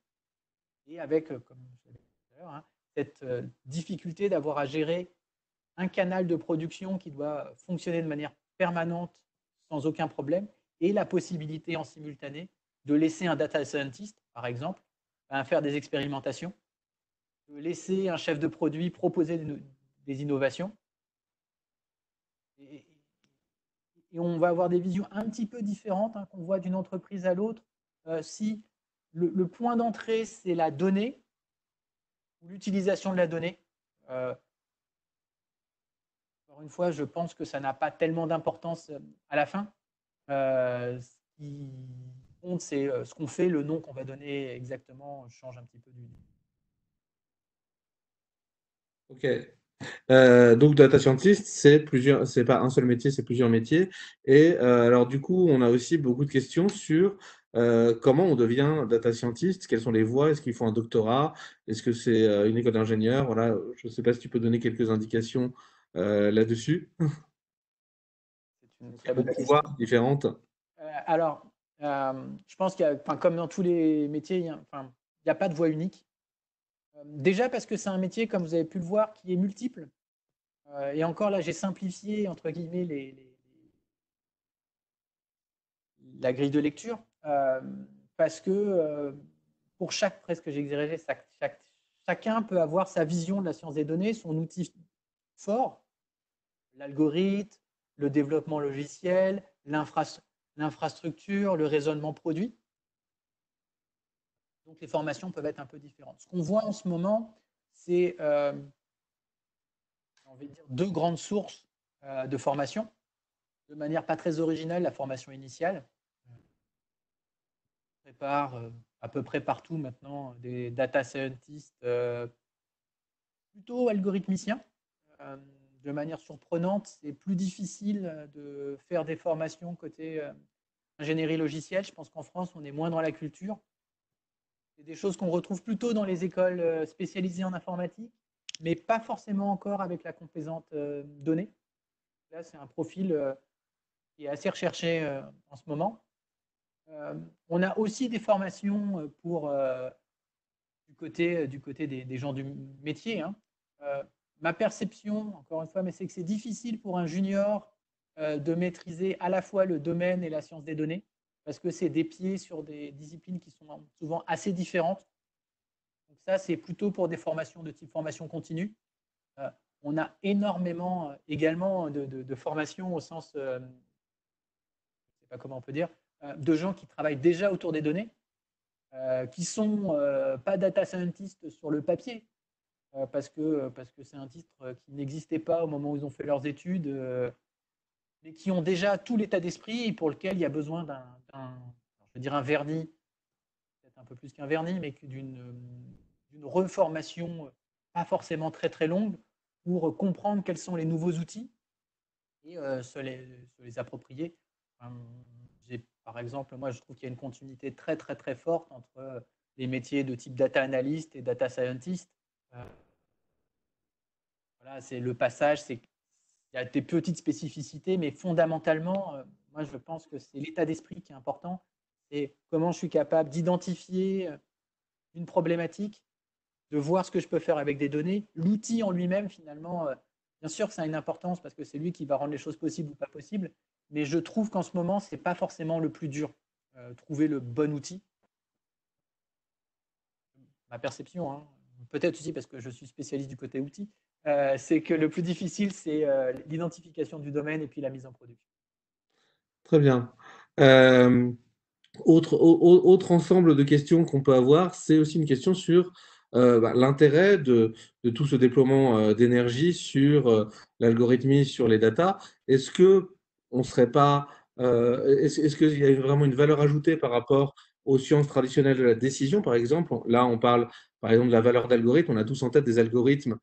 Et avec, comme je l'ai dit tout à l'heure, cette difficulté d'avoir à gérer un canal de production qui doit fonctionner de manière permanente, sans aucun problème, et la possibilité en simultané de laisser un data scientist, par exemple, faire des expérimentations, de laisser un chef de produit proposer des innovations. Et on va avoir des visions un petit peu différentes qu'on voit d'une entreprise à l'autre. Si le point d'entrée, c'est la donnée, ou l'utilisation de la donnée, encore une fois, je pense que ça n'a pas tellement d'importance à la fin. Ce qui compte, c'est ce qu'on fait, le nom qu'on va donner exactement change un petit peu du. Ok. Donc, data scientist, c'est pas un seul métier, c'est plusieurs métiers. Et alors, du coup, on a aussi beaucoup de questions sur comment on devient data scientist, quelles sont les voies, est-ce qu'il faut un doctorat, est-ce que c'est une école d'ingénieur? Voilà, je ne sais pas si tu peux donner quelques indications là-dessus. C'est une très bonne Beaucoup de question. voies différentes. Alors, je pense qu'il y a, comme dans tous les métiers, il n'y a pas de voie unique. Déjà parce que c'est un métier, comme vous avez pu le voir, qui est multiple. Et encore là, j'ai simplifié, entre guillemets, la grille de lecture, parce que pour presque j'ai exagéré, chacun peut avoir sa vision de la science des données, son outil fort, l'algorithme, le développement logiciel, l'infrastructure, le raisonnement produit. Donc les formations peuvent être un peu différentes. Ce qu'on voit en ce moment, c'est on va dire 2 grandes sources de formation. De manière pas très originale, la formation initiale. On prépare à peu près partout maintenant des data scientists plutôt algorithmiciens. De manière surprenante, c'est plus difficile de faire des formations côté ingénierie logicielle. Je pense qu'en France, on est moins dans la culture. C'est des choses qu'on retrouve plutôt dans les écoles spécialisées en informatique, mais pas forcément encore avec la composante donnée. Là, c'est un profil qui est assez recherché en ce moment. On a aussi des formations pour du côté des gens du métier. Hein. Ma perception, encore une fois, mais c'est que c'est difficile pour un junior de maîtriser à la fois le domaine et la science des données, parce que c'est des pieds sur des disciplines qui sont souvent assez différentes. Donc ça, c'est plutôt pour des formations de type formation continue. On a énormément également de formations au sens, je ne sais pas comment on peut dire, de gens qui travaillent déjà autour des données, qui ne sont pas data scientists sur le papier, parce que c'est un titre qui n'existait pas au moment où ils ont fait leurs études, mais qui ont déjà tout l'état d'esprit et pour lequel il y a besoin je veux dire un vernis, peut-être un peu plus qu'un vernis, mais d'une reformation pas forcément très très longue pour comprendre quels sont les nouveaux outils et se les approprier. Par exemple, moi je trouve qu'il y a une continuité très très très forte entre les métiers de type data analyst et data scientist. Voilà, c'est le passage, il y a des petites spécificités, mais fondamentalement, moi je pense que c'est l'état d'esprit qui est important. C'est comment je suis capable d'identifier une problématique, de voir ce que je peux faire avec des données. L'outil en lui-même, finalement, bien sûr que ça a une importance parce que c'est lui qui va rendre les choses possibles ou pas possibles, mais je trouve qu'en ce moment, ce n'est pas forcément le plus dur, trouver le bon outil. Ma perception, hein, peut-être aussi parce que je suis spécialiste du côté outils, c'est que le plus difficile, c'est l'identification du domaine et puis la mise en production. Très bien. Autre ensemble de questions qu'on peut avoir, c'est aussi une question sur l'intérêt de tout ce déploiement d'énergie sur l'algorithmie, sur les datas. Est-ce que on serait pas, est-ce qu'il y a vraiment une valeur ajoutée par rapport aux sciences traditionnelles de la décision, par exemple? Là, on parle par exemple de la valeur d'algorithme. On a tous en tête des algorithmes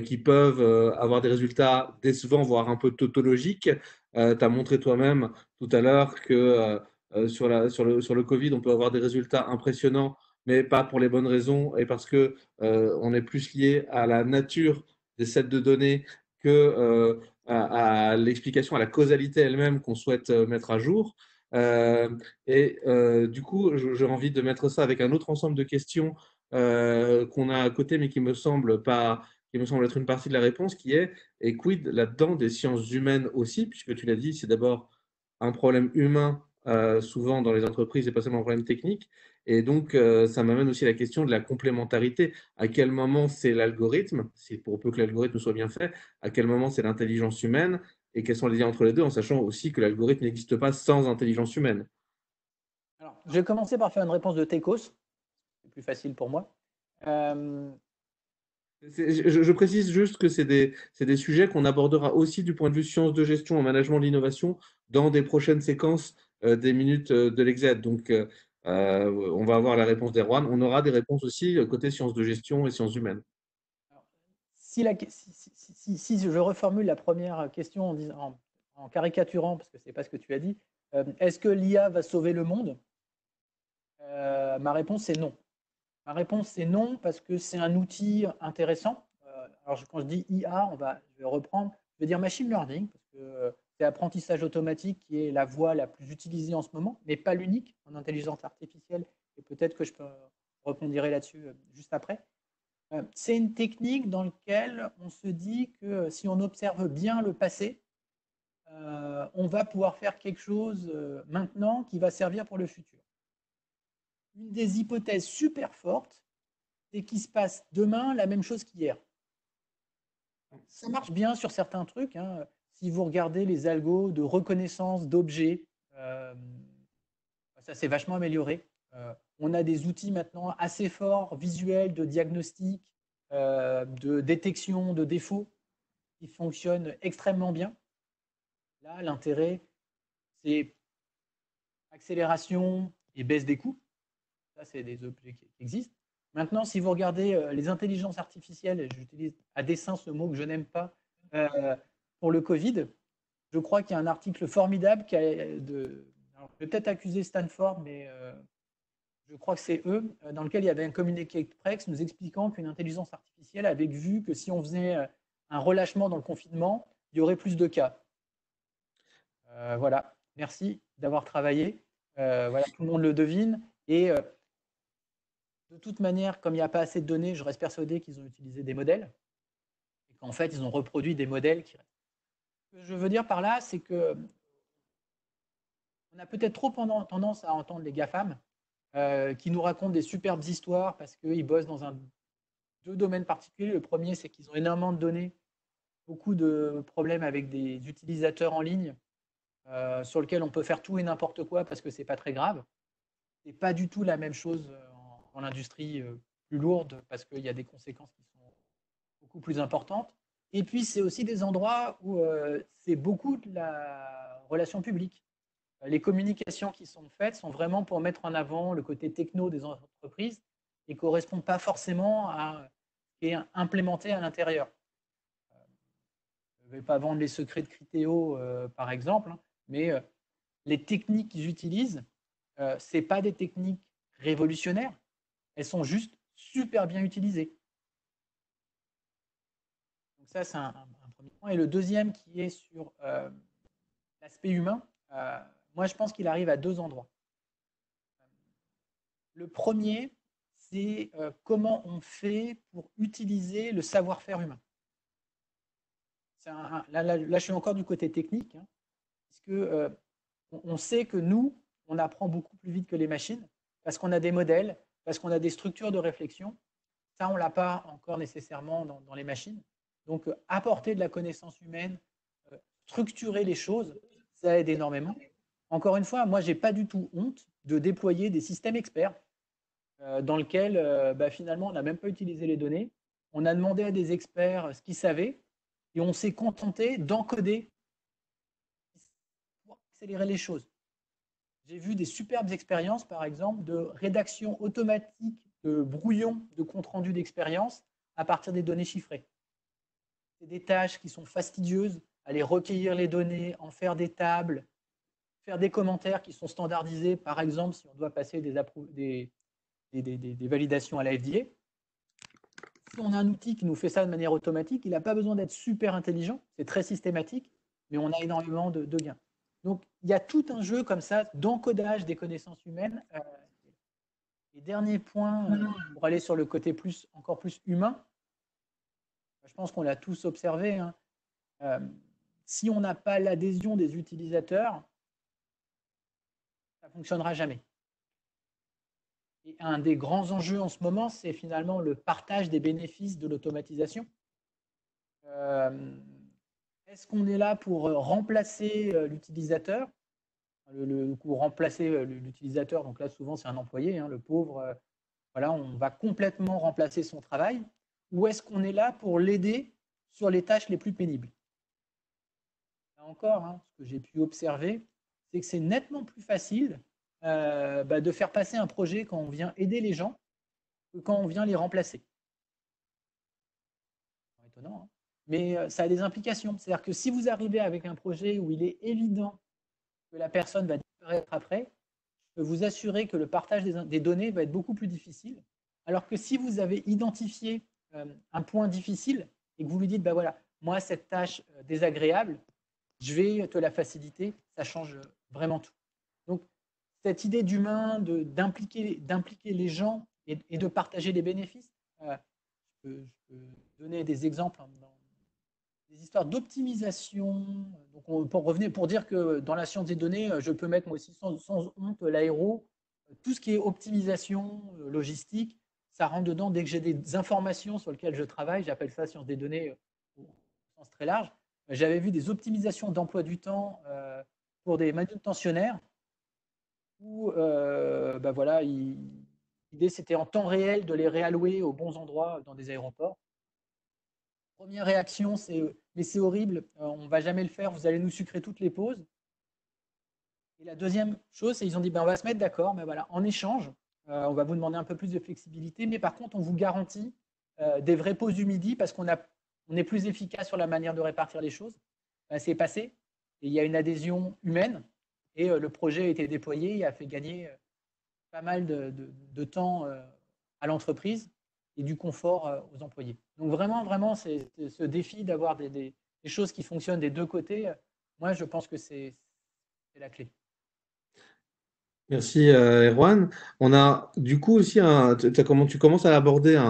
qui peuvent avoir des résultats décevants, voire un peu tautologiques. Tu as montré toi-même tout à l'heure que sur le Covid, on peut avoir des résultats impressionnants, mais pas pour les bonnes raisons et parce que on est plus lié à la nature des sets de données que à l'explication, à la causalité elle-même qu'on souhaite mettre à jour. Du coup, j'ai envie de mettre ça avec un autre ensemble de questions qu'on a à côté, mais qui me semble pas, qui me semble être une partie de la réponse, qui est et quid là-dedans des sciences humaines aussi, puisque tu l'as dit, c'est d'abord un problème humain souvent dans les entreprises et pas seulement un problème technique. Et donc, ça m'amène aussi à la question de la complémentarité. À quel moment c'est l'algorithme, si pour peu que l'algorithme soit bien fait, à quel moment c'est l'intelligence humaine et quels sont les liens entre les deux, en sachant aussi que l'algorithme n'existe pas sans intelligence humaine. Alors, je vais commencer par faire une réponse de Tekos, c'est plus facile pour moi. Je précise juste que c'est des sujets qu'on abordera aussi du point de vue sciences de gestion en management de l'innovation dans des prochaines séquences des minutes de l'exED. Donc, on va avoir la réponse d'Erwan. On aura des réponses aussi côté sciences de gestion et sciences humaines. Alors, si je reformule la première question en caricaturant, parce que ce n'est pas ce que tu as dit, est-ce que l'IA va sauver le monde? Ma réponse est non. Ma réponse est non parce que c'est un outil intéressant. Alors quand je dis IA, je vais reprendre, je vais dire machine learning parce que c'est apprentissage automatique qui est la voie la plus utilisée en ce moment, mais pas l'unique en intelligence artificielle. Et peut-être que je peux rebondir là-dessus juste après. C'est une technique dans laquelle on se dit que si on observe bien le passé, on va pouvoir faire quelque chose maintenant qui va servir pour le futur. Une des hypothèses super fortes, c'est qu'il se passe demain la même chose qu'hier. Ça marche bien sur certains trucs, hein. Si vous regardez les algos de reconnaissance d'objets, ça s'est vachement amélioré. On a des outils maintenant assez forts, visuels, de diagnostic, de détection de défauts qui fonctionnent extrêmement bien. Là, l'intérêt, c'est accélération et baisse des coûts. Ça, c'est des objets qui existent. Maintenant, si vous regardez les intelligences artificielles, et j'utilise à dessein ce mot que je n'aime pas, pour le Covid, je crois qu'il y a un article formidable qui a alors, je vais peut-être accuser Stanford, mais je crois que c'est eux, dans lequel il y avait un communiqué de presse nous expliquant qu'une intelligence artificielle avait vu que si on faisait un relâchement dans le confinement, il y aurait plus de cas. Voilà, merci d'avoir travaillé. Voilà, tout le monde le devine. Et de toute manière, comme il n'y a pas assez de données, je reste persuadé qu'ils ont utilisé des modèles et qu'en fait, ils ont reproduit des modèles qui restent. Ce que je veux dire par là, c'est que on a peut-être trop tendance à entendre les GAFAM qui nous racontent des superbes histoires parce qu'ils bossent dans deux domaines particuliers. Le premier, c'est qu'ils ont énormément de données, beaucoup de problèmes avec des utilisateurs en ligne sur lesquels on peut faire tout et n'importe quoi parce que ce n'est pas très grave. Ce n'est pas du tout la même chose en industrie plus lourde parce qu'il y a des conséquences qui sont beaucoup plus importantes. Et puis, c'est aussi des endroits où c'est beaucoup de la relation publique. Les communications qui sont faites sont vraiment pour mettre en avant le côté techno des entreprises et ne correspondent pas forcément à ce qui est implémenté à l'intérieur. Je ne vais pas vendre les secrets de Criteo, par exemple, hein, mais les techniques qu'ils utilisent, ce n'est pas des techniques révolutionnaires, elles sont juste super bien utilisées. Donc ça, c'est un premier point. Et le deuxième qui est sur l'aspect humain, moi, je pense qu'il arrive à deux endroits. Le premier, c'est comment on fait pour utiliser le savoir-faire humain. Là, je suis encore du côté technique, hein, parce que on sait que nous, on apprend beaucoup plus vite que les machines, parce qu'on a des modèles, parce qu'on a des structures de réflexion. Ça, on ne l'a pas encore nécessairement dans les machines. Donc, apporter de la connaissance humaine, structurer les choses, ça aide énormément. Encore une fois, moi, je n'ai pas du tout honte de déployer des systèmes experts dans lesquels, finalement, on n'a même pas utilisé les données. On a demandé à des experts ce qu'ils savaient et on s'est contenté d'encoder pour accélérer les choses. J'ai vu des superbes expériences, par exemple, de rédaction automatique de brouillons de compte-rendu d'expérience à partir des données chiffrées. C'est des tâches qui sont fastidieuses, aller recueillir les données, en faire des tables, faire des commentaires qui sont standardisés, par exemple, si on doit passer des validations à la FDA. Si on a un outil qui nous fait ça de manière automatique, il n'a pas besoin d'être super intelligent, c'est très systématique, mais on a énormément de gains. Donc, il y a tout un jeu comme ça d'encodage des connaissances humaines. Et dernier point, pour aller sur le côté encore plus humain, je pense qu'on l'a tous observé, hein, si on n'a pas l'adhésion des utilisateurs, ça ne fonctionnera jamais. Et un des grands enjeux en ce moment, c'est finalement le partage des bénéfices de l'automatisation. Est-ce qu'on est là pour remplacer l'utilisateur, remplacer l'utilisateur, donc là souvent c'est un employé, hein, le pauvre, voilà, on va complètement remplacer son travail, ou est-ce qu'on est là pour l'aider sur les tâches les plus pénibles? Là encore, hein, ce que j'ai pu observer, c'est que c'est nettement plus facile de faire passer un projet quand on vient aider les gens que quand on vient les remplacer. C'est étonnant, hein, mais ça a des implications. C'est-à-dire que si vous arrivez avec un projet où il est évident que la personne va disparaître après, je peux vous assurer que le partage des données va être beaucoup plus difficile. Alors que si vous avez identifié un point difficile et que vous lui dites, voilà, moi, cette tâche désagréable, je vais te la faciliter, ça change vraiment tout. Donc, cette idée d'humain, d'impliquer les gens et de partager les bénéfices, je peux donner des exemples dans des histoires d'optimisation. Donc, pour dire que dans la science des données, je peux mettre moi aussi sans honte l'aéro, tout ce qui est optimisation logistique, ça rentre dedans. Dès que j'ai des informations sur lesquelles je travaille, j'appelle ça science des données au sens très large. J'avais vu des optimisations d'emploi du temps pour des manutentionnaires où voilà, l'idée c'était en temps réel de les réallouer aux bons endroits dans des aéroports. Première réaction, c'est mais c'est horrible, on ne va jamais le faire, vous allez nous sucrer toutes les pauses. Et la deuxième chose, c'est qu'ils ont dit ben, on va se mettre d'accord, mais voilà, en échange, on va vous demander un peu plus de flexibilité, mais par contre, on vous garantit des vraies pauses du midi parce qu'on est plus efficace sur la manière de répartir les choses. Ben, c'est passé et il y a une adhésion humaine et le projet a été déployé et a fait gagner pas mal de temps à l'entreprise et du confort aux employés. Donc vraiment, vraiment, c'est ce défi d'avoir des choses qui fonctionnent des deux côtés. Moi, je pense que c'est la clé. Merci Erwan. On a du coup aussi, tu commences à aborder,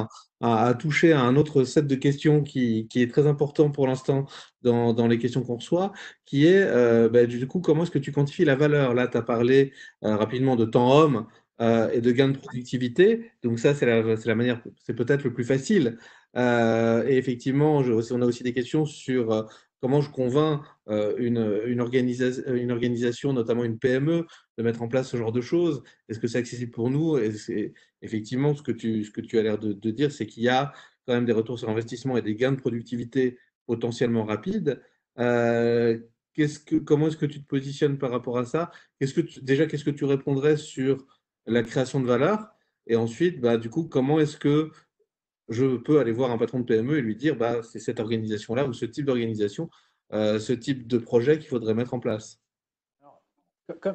à toucher à un autre set de questions qui est très important pour l'instant dans les questions qu'on reçoit, qui est du coup comment est-ce que tu quantifies la valeur? Là, tu as parlé rapidement de temps homme et de gain de productivité. Donc ça, c'est la manière, c'est peut-être le plus facile. Et effectivement, on a aussi des questions sur comment je convainc une organisation, notamment une PME, de mettre en place ce genre de choses? Est-ce que c'est accessible pour nous? Et c'est effectivement ce que tu as l'air de dire, c'est qu'il y a quand même des retours sur investissement et des gains de productivité potentiellement rapides. Euh, comment est-ce que tu te positionnes par rapport à ça? Déjà, qu'est-ce que tu répondrais sur la création de valeur? Et ensuite, du coup, comment est-ce que je peux aller voir un patron de PME et lui dire, c'est cette organisation-là ou ce type d'organisation, ce type de projet qu'il faudrait mettre en place? Alors,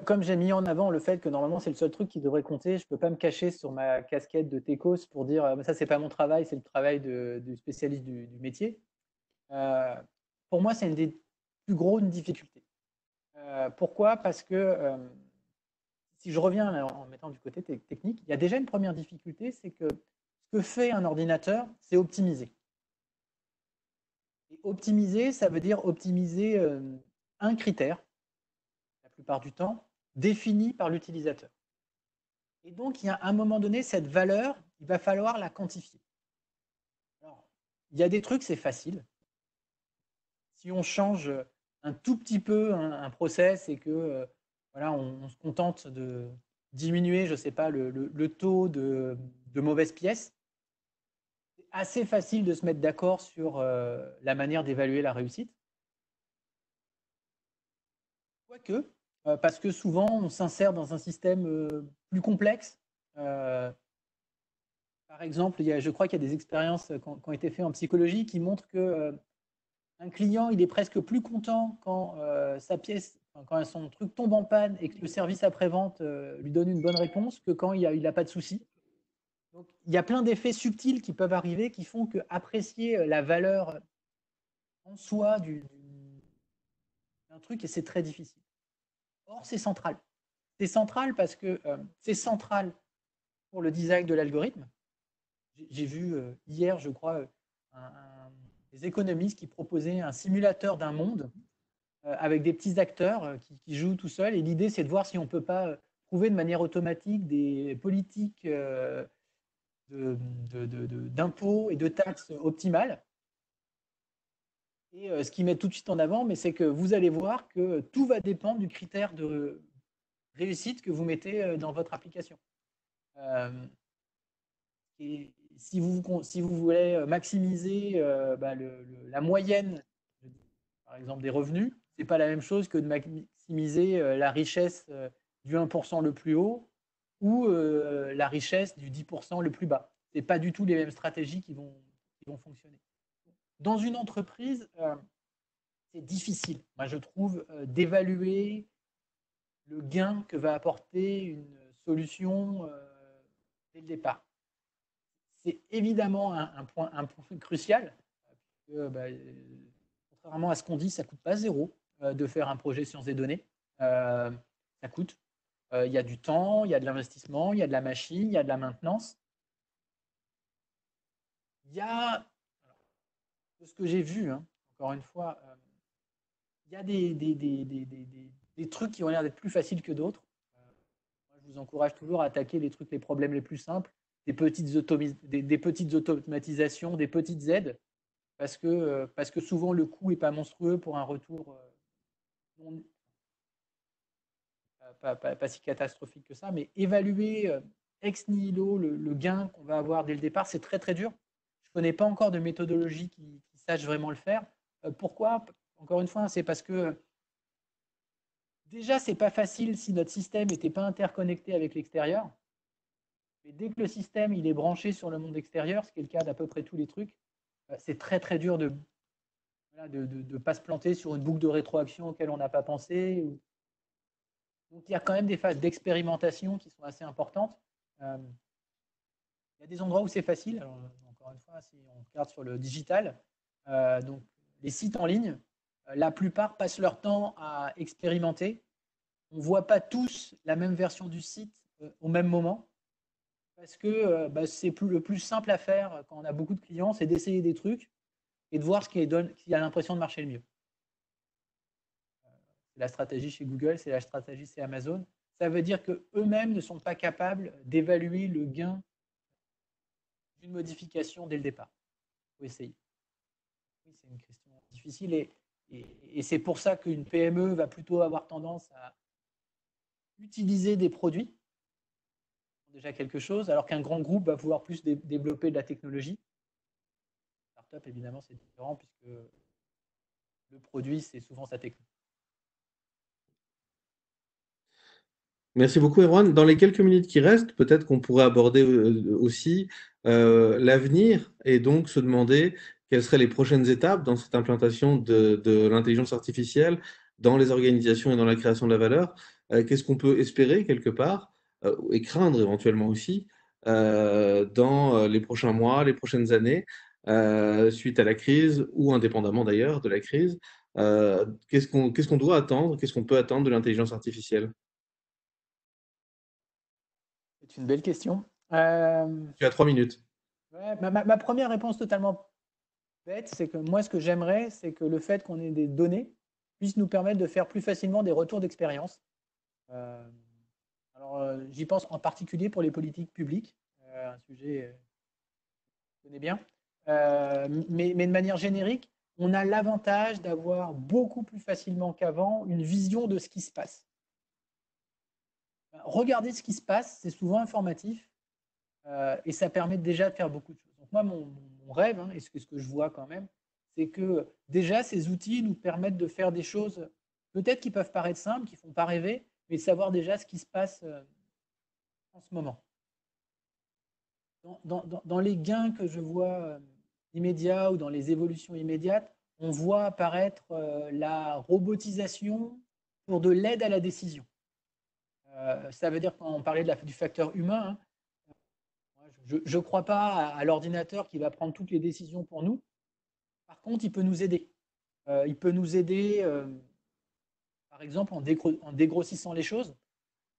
comme j'ai mis en avant le fait que normalement c'est le seul truc qui devrait compter, je ne peux pas me cacher sur ma casquette de techos pour dire ça c'est pas mon travail, c'est le travail du spécialiste du métier. Pour moi, c'est une des plus grosses difficultés. Pourquoi? Parce que si je reviens en mettant du côté technique, il y a déjà une première difficulté, c'est que ce que fait un ordinateur, c'est optimiser. Et optimiser, ça veut dire optimiser un critère, la plupart du temps, défini par l'utilisateur. Et donc, il y a un moment donné, cette valeur, il va falloir la quantifier. Alors, il y a des trucs, c'est facile. Si on change un tout petit peu un process et que voilà, on se contente de diminuer, je ne sais pas, le taux de mauvaises pièces, c'est assez facile de se mettre d'accord sur la manière d'évaluer la réussite. Quoique, parce que souvent, on s'insère dans un système plus complexe. Par exemple, je crois qu'il y a des expériences qui ont été faites en psychologie qui montrent que un client, il est presque plus content quand sa pièce, quand son truc tombe en panne et que le service après-vente lui donne une bonne réponse que quand il n'a pas de souci. Donc, il y a plein d'effets subtils qui peuvent arriver qui font que apprécier la valeur en soi d'un truc, et c'est très difficile. Or, c'est central. C'est central parce que c'est central pour le design de l'algorithme. J'ai vu hier, je crois, des économistes qui proposaient un simulateur d'un monde avec des petits acteurs qui jouent tout seuls. Et l'idée, c'est de voir si on ne peut pas trouver de manière automatique des politiques d'impôts et de taxes optimales. Et ce qu'ils mettent tout de suite en avant, mais c'est que vous allez voir que tout va dépendre du critère de réussite que vous mettez dans votre application. Et si vous voulez maximiser la moyenne, par exemple, des revenus, ce n'est pas la même chose que de maximiser la richesse du 1% le plus haut ou la richesse du 10% le plus bas. Ce n'est pas du tout les mêmes stratégies qui vont fonctionner. Dans une entreprise, c'est difficile, moi je trouve, d'évaluer le gain que va apporter une solution dès le départ. C'est évidemment un point crucial. Contrairement à ce qu'on dit, ça ne coûte pas zéro de faire un projet sciences des données. Ça coûte. Il y a du temps, il y a de l'investissement, il y a de la machine, il y a de la maintenance. Il y a, de ce que j'ai vu, encore une fois, il y a des trucs qui ont l'air d'être plus faciles que d'autres. Je vous encourage toujours à attaquer les problèmes les plus simples. des petites automatisations, des petites aides, parce que souvent le coût n'est pas monstrueux pour un retour pas si catastrophique que ça, mais évaluer ex nihilo le gain qu'on va avoir dès le départ, c'est très très dur. Je ne connais pas encore de méthodologie qui sache vraiment le faire. Pourquoi? Encore une fois, c'est parce que déjà, c'est pas facile si notre système n'était pas interconnecté avec l'extérieur. Mais dès que le système il est branché sur le monde extérieur, ce qui est le cas d'à peu près tous les trucs, c'est très très dur de ne pas se planter sur une boucle de rétroaction auquel on n'a pas pensé. Donc il y a quand même des phases d'expérimentation qui sont assez importantes. Il y a des endroits où c'est facile. Alors, encore une fois, si on regarde sur le digital, donc les sites en ligne, la plupart passent leur temps à expérimenter. On ne voit pas tous la même version du site au même moment, parce que c'est le plus simple à faire quand on a beaucoup de clients, c'est d'essayer des trucs et de voir ce qui a l'impression de marcher le mieux. C'est la stratégie chez Google, c'est la stratégie chez Amazon. Ça veut dire qu'eux-mêmes ne sont pas capables d'évaluer le gain d'une modification dès le départ. Il faut essayer. Oui, c'est une question difficile et c'est pour ça qu'une PME va plutôt avoir tendance à utiliser des produits, déjà quelque chose, alors qu'un grand groupe va pouvoir plus développer de la technologie. Startup, évidemment, c'est différent puisque le produit, c'est souvent sa technologie. Merci beaucoup, Erwan. Dans les quelques minutes qui restent, peut-être qu'on pourrait aborder aussi l'avenir et donc se demander quelles seraient les prochaines étapes dans cette implantation de l'intelligence artificielle dans les organisations et dans la création de la valeur. Qu'est-ce qu'on peut espérer quelque part et craindre éventuellement aussi dans les prochains mois, les prochaines années, suite à la crise ou indépendamment d'ailleurs de la crise. Qu'est-ce qu'on doit attendre, qu'est-ce qu'on peut attendre de l'intelligence artificielle? C'est une belle question. Tu as 3 minutes. Ouais, ma première réponse totalement bête, c'est que moi, ce que j'aimerais, c'est que le fait qu'on ait des données puisse nous permettre de faire plus facilement des retours d'expérience. Alors, j'y pense en particulier pour les politiques publiques, un sujet que je connais bien. Mais de manière générique, on a l'avantage d'avoir beaucoup plus facilement qu'avant une vision de ce qui se passe. Regarder ce qui se passe, c'est souvent informatif et ça permet déjà de faire beaucoup de choses. Donc moi, mon rêve, et ce que je vois quand même, c'est que déjà, ces outils nous permettent de faire des choses peut-être qui peuvent paraître simples, qui ne font pas rêver, mais de savoir déjà ce qui se passe en ce moment. Dans les gains que je vois immédiats ou dans les évolutions immédiates, on voit apparaître la robotisation pour de l'aide à la décision. Ça veut dire, quand on parlait du facteur humain, je ne crois pas à l'ordinateur qui va prendre toutes les décisions pour nous. Par contre, il peut nous aider. Il peut nous aider, par exemple, en dégrossissant les choses.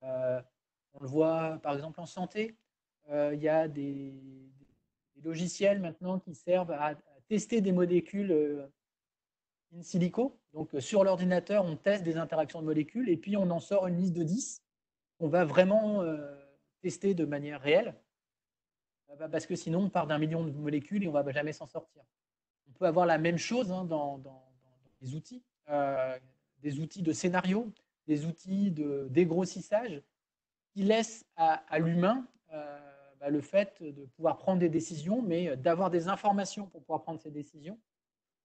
On le voit, par exemple, en santé. Il y a des logiciels maintenant qui servent à tester des molécules in silico. Donc, sur l'ordinateur, on teste des interactions de molécules et puis on en sort une liste de 10 qu'on va vraiment tester de manière réelle. Parce que sinon, on part d'1 million de molécules et on ne va jamais s'en sortir. On peut avoir la même chose dans les outils, des outils de scénario, des outils de dégrossissage qui laissent à l'humain le fait de pouvoir prendre des décisions, mais d'avoir des informations pour pouvoir prendre ces décisions,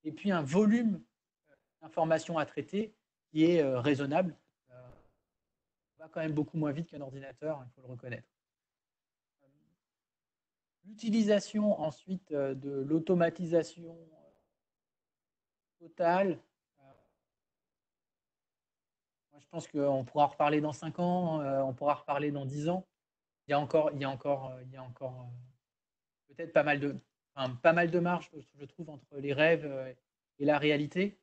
et puis un volume d'informations à traiter qui est raisonnable. On va quand même beaucoup moins vite qu'un ordinateur, il faut le reconnaître. L'utilisation ensuite de l'automatisation totale, moi je pense qu'on pourra en reparler dans 5 ans, on pourra en reparler dans 10 ans. Il y a encore peut-être pas mal de marge, je trouve, entre les rêves et la réalité.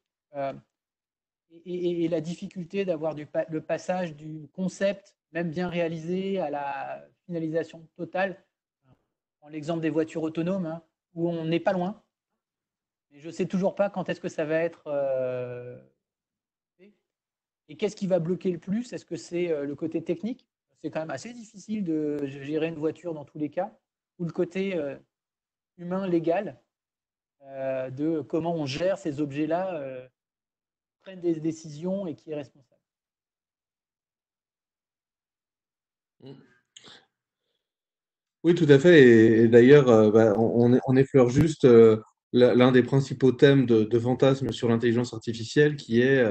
Et la difficulté d'avoir le passage du concept, même bien réalisé, à la finalisation totale. Prends l'exemple des voitures autonomes, où on n'est pas loin. Mais je ne sais toujours pas quand est-ce que ça va être fait. Et qu'est-ce qui va bloquer le plus? Est-ce que c'est le côté technique? C'est quand même assez difficile de gérer une voiture dans tous les cas. ou le côté humain légal de comment on gère ces objets-là, prennent des décisions et qui est responsable. Oui, tout à fait. Et d'ailleurs, on effleure juste l'un des principaux thèmes de fantasme sur l'intelligence artificielle, qui est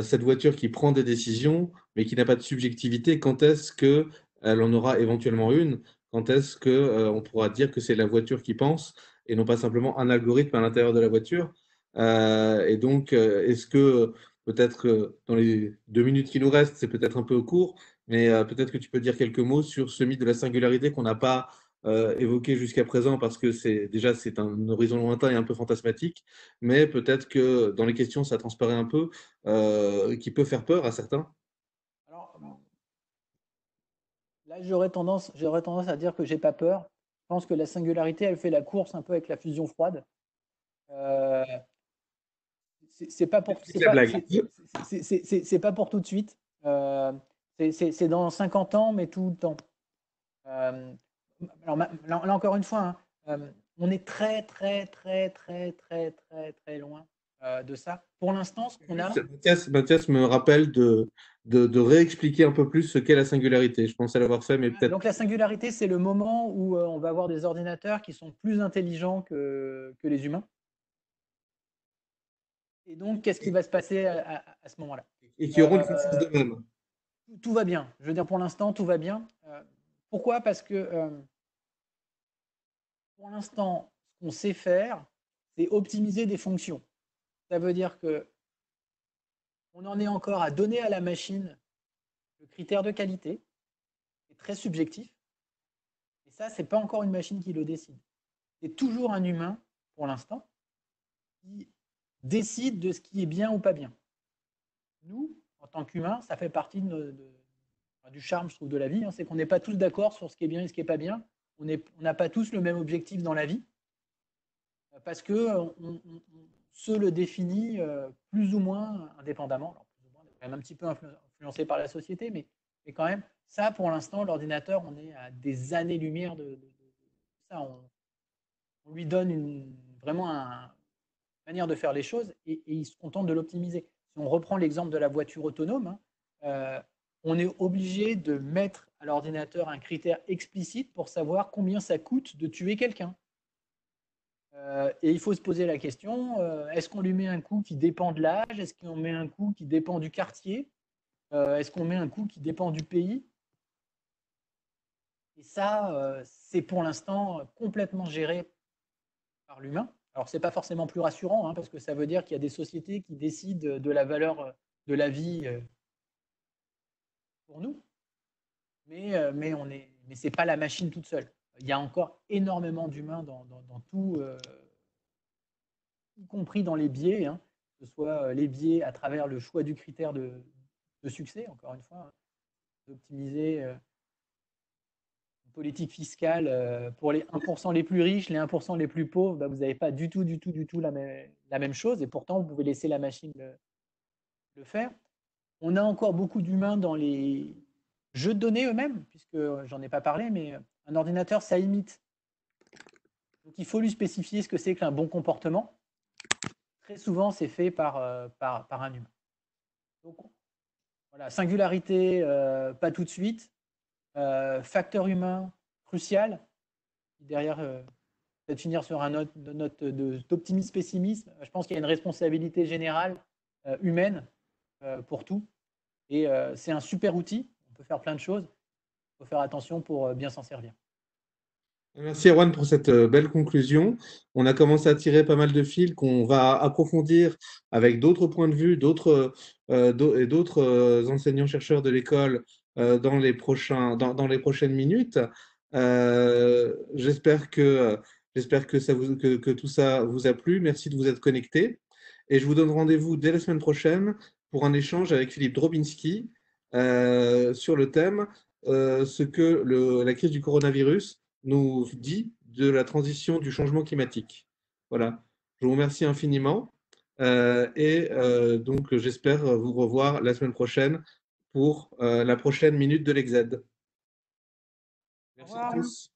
cette voiture qui prend des décisions, mais qui n'a pas de subjectivité. Quand est-ce que elle en aura éventuellement une? Quand est-ce que on pourra dire que c'est la voiture qui pense et non pas simplement un algorithme à l'intérieur de la voiture? Et donc, est-ce que peut-être que dans les 2 minutes qui nous restent, c'est peut-être un peu court, mais peut-être que tu peux dire quelques mots sur ce mythe de la singularité qu'on n'a pas évoqué jusqu'à présent parce que c'est un horizon lointain et un peu fantasmatique, mais peut-être que dans les questions, ça transparaît un peu, qui peut faire peur à certains. Alors, là, j'aurais tendance à dire que j'ai pas peur. Je pense que la singularité, elle fait la course un peu avec la fusion froide. Euh, c'est pas pour C'est la blague. c'est pas pour tout de suite. C'est dans 50 ans, mais tout le temps. Alors là encore une fois, hein, on est très très très très très très très loin de ça. Pour l'instant, ce qu'on a. Mathias me rappelle de réexpliquer un peu plus ce qu'est la singularité. Je pensais l'avoir fait, mais peut-être. Donc la singularité, c'est le moment où on va avoir des ordinateurs qui sont plus intelligents que les humains. Et donc, qu'est-ce qui va se passer à ce moment-là? Et qui auront une conscience d'eux-mêmes. Tout va bien. Je veux dire, pour l'instant, tout va bien. Pourquoi? Parce que pour l'instant, ce qu'on sait faire, c'est optimiser des fonctions. Ça veut dire que on en est encore à donner à la machine le critère de qualité, c'est très subjectif. Et ça, c'est pas encore une machine qui le décide. C'est toujours un humain, pour l'instant, qui décide de ce qui est bien ou pas bien. Nous, en tant qu'humains, ça fait partie du charme, je trouve, de la vie, hein, c'est qu'on n'est pas tous d'accord sur ce qui est bien et ce qui n'est pas bien. On n'a pas tous le même objectif dans la vie, parce que on se le définit plus ou moins indépendamment. Alors, plus ou moins, quand même un petit peu influencé par la société, mais quand même, ça, pour l'instant, l'ordinateur, on est à des années-lumière de ça. On lui donne vraiment une manière de faire les choses et il se contente de l'optimiser. Si on reprend l'exemple de la voiture autonome, hein, on est obligé de mettre à l'ordinateur un critère explicite pour savoir combien ça coûte de tuer quelqu'un. Et il faut se poser la question, est-ce qu'on lui met un coût qui dépend de l'âge? Est-ce qu'on met un coût qui dépend du quartier? Est-ce qu'on met un coût qui dépend du pays? Et ça, c'est pour l'instant complètement géré par l'humain. Alors, ce n'est pas forcément plus rassurant, hein, parce que ça veut dire qu'il y a des sociétés qui décident de la valeur de la vie pour nous. Mais ce n'est pas la machine toute seule. Il y a encore énormément d'humains dans tout, y compris dans les biais, hein, que ce soit les biais à travers le choix du critère de succès, encore une fois, hein, d'optimiser une politique fiscale pour les 1% les plus riches, les 1% les plus pauvres, bah, vous n'avez pas du tout la même chose, et pourtant vous pouvez laisser la machine le faire. On a encore beaucoup d'humains dans les jeux de données eux-mêmes, puisque j'en ai pas parlé, mais un ordinateur, ça imite. Donc il faut lui spécifier ce que c'est qu'un bon comportement. Très souvent, c'est fait par un humain. Donc voilà, singularité, pas tout de suite. Facteur humain, crucial. Derrière, peut-être finir sur un note d'optimisme pessimisme. Je pense qu'il y a une responsabilité générale humaine pour tout. Et c'est un super outil. On peut faire plein de choses. Il faut faire attention pour bien s'en servir. Merci Erwan pour cette belle conclusion. On a commencé à tirer pas mal de fils qu'on va approfondir avec d'autres points de vue, d'autres enseignants-chercheurs de l'école dans les prochaines minutes. J'espère que que tout ça vous a plu. Merci de vous être connectés. Et je vous donne rendez-vous dès la semaine prochaine pour un échange avec Philippe Drobinski sur le thème ce que la crise du coronavirus nous dit de la transition du changement climatique. Voilà. Je vous remercie infiniment donc j'espère vous revoir la semaine prochaine pour la prochaine minute de l'Exed. Merci à tous.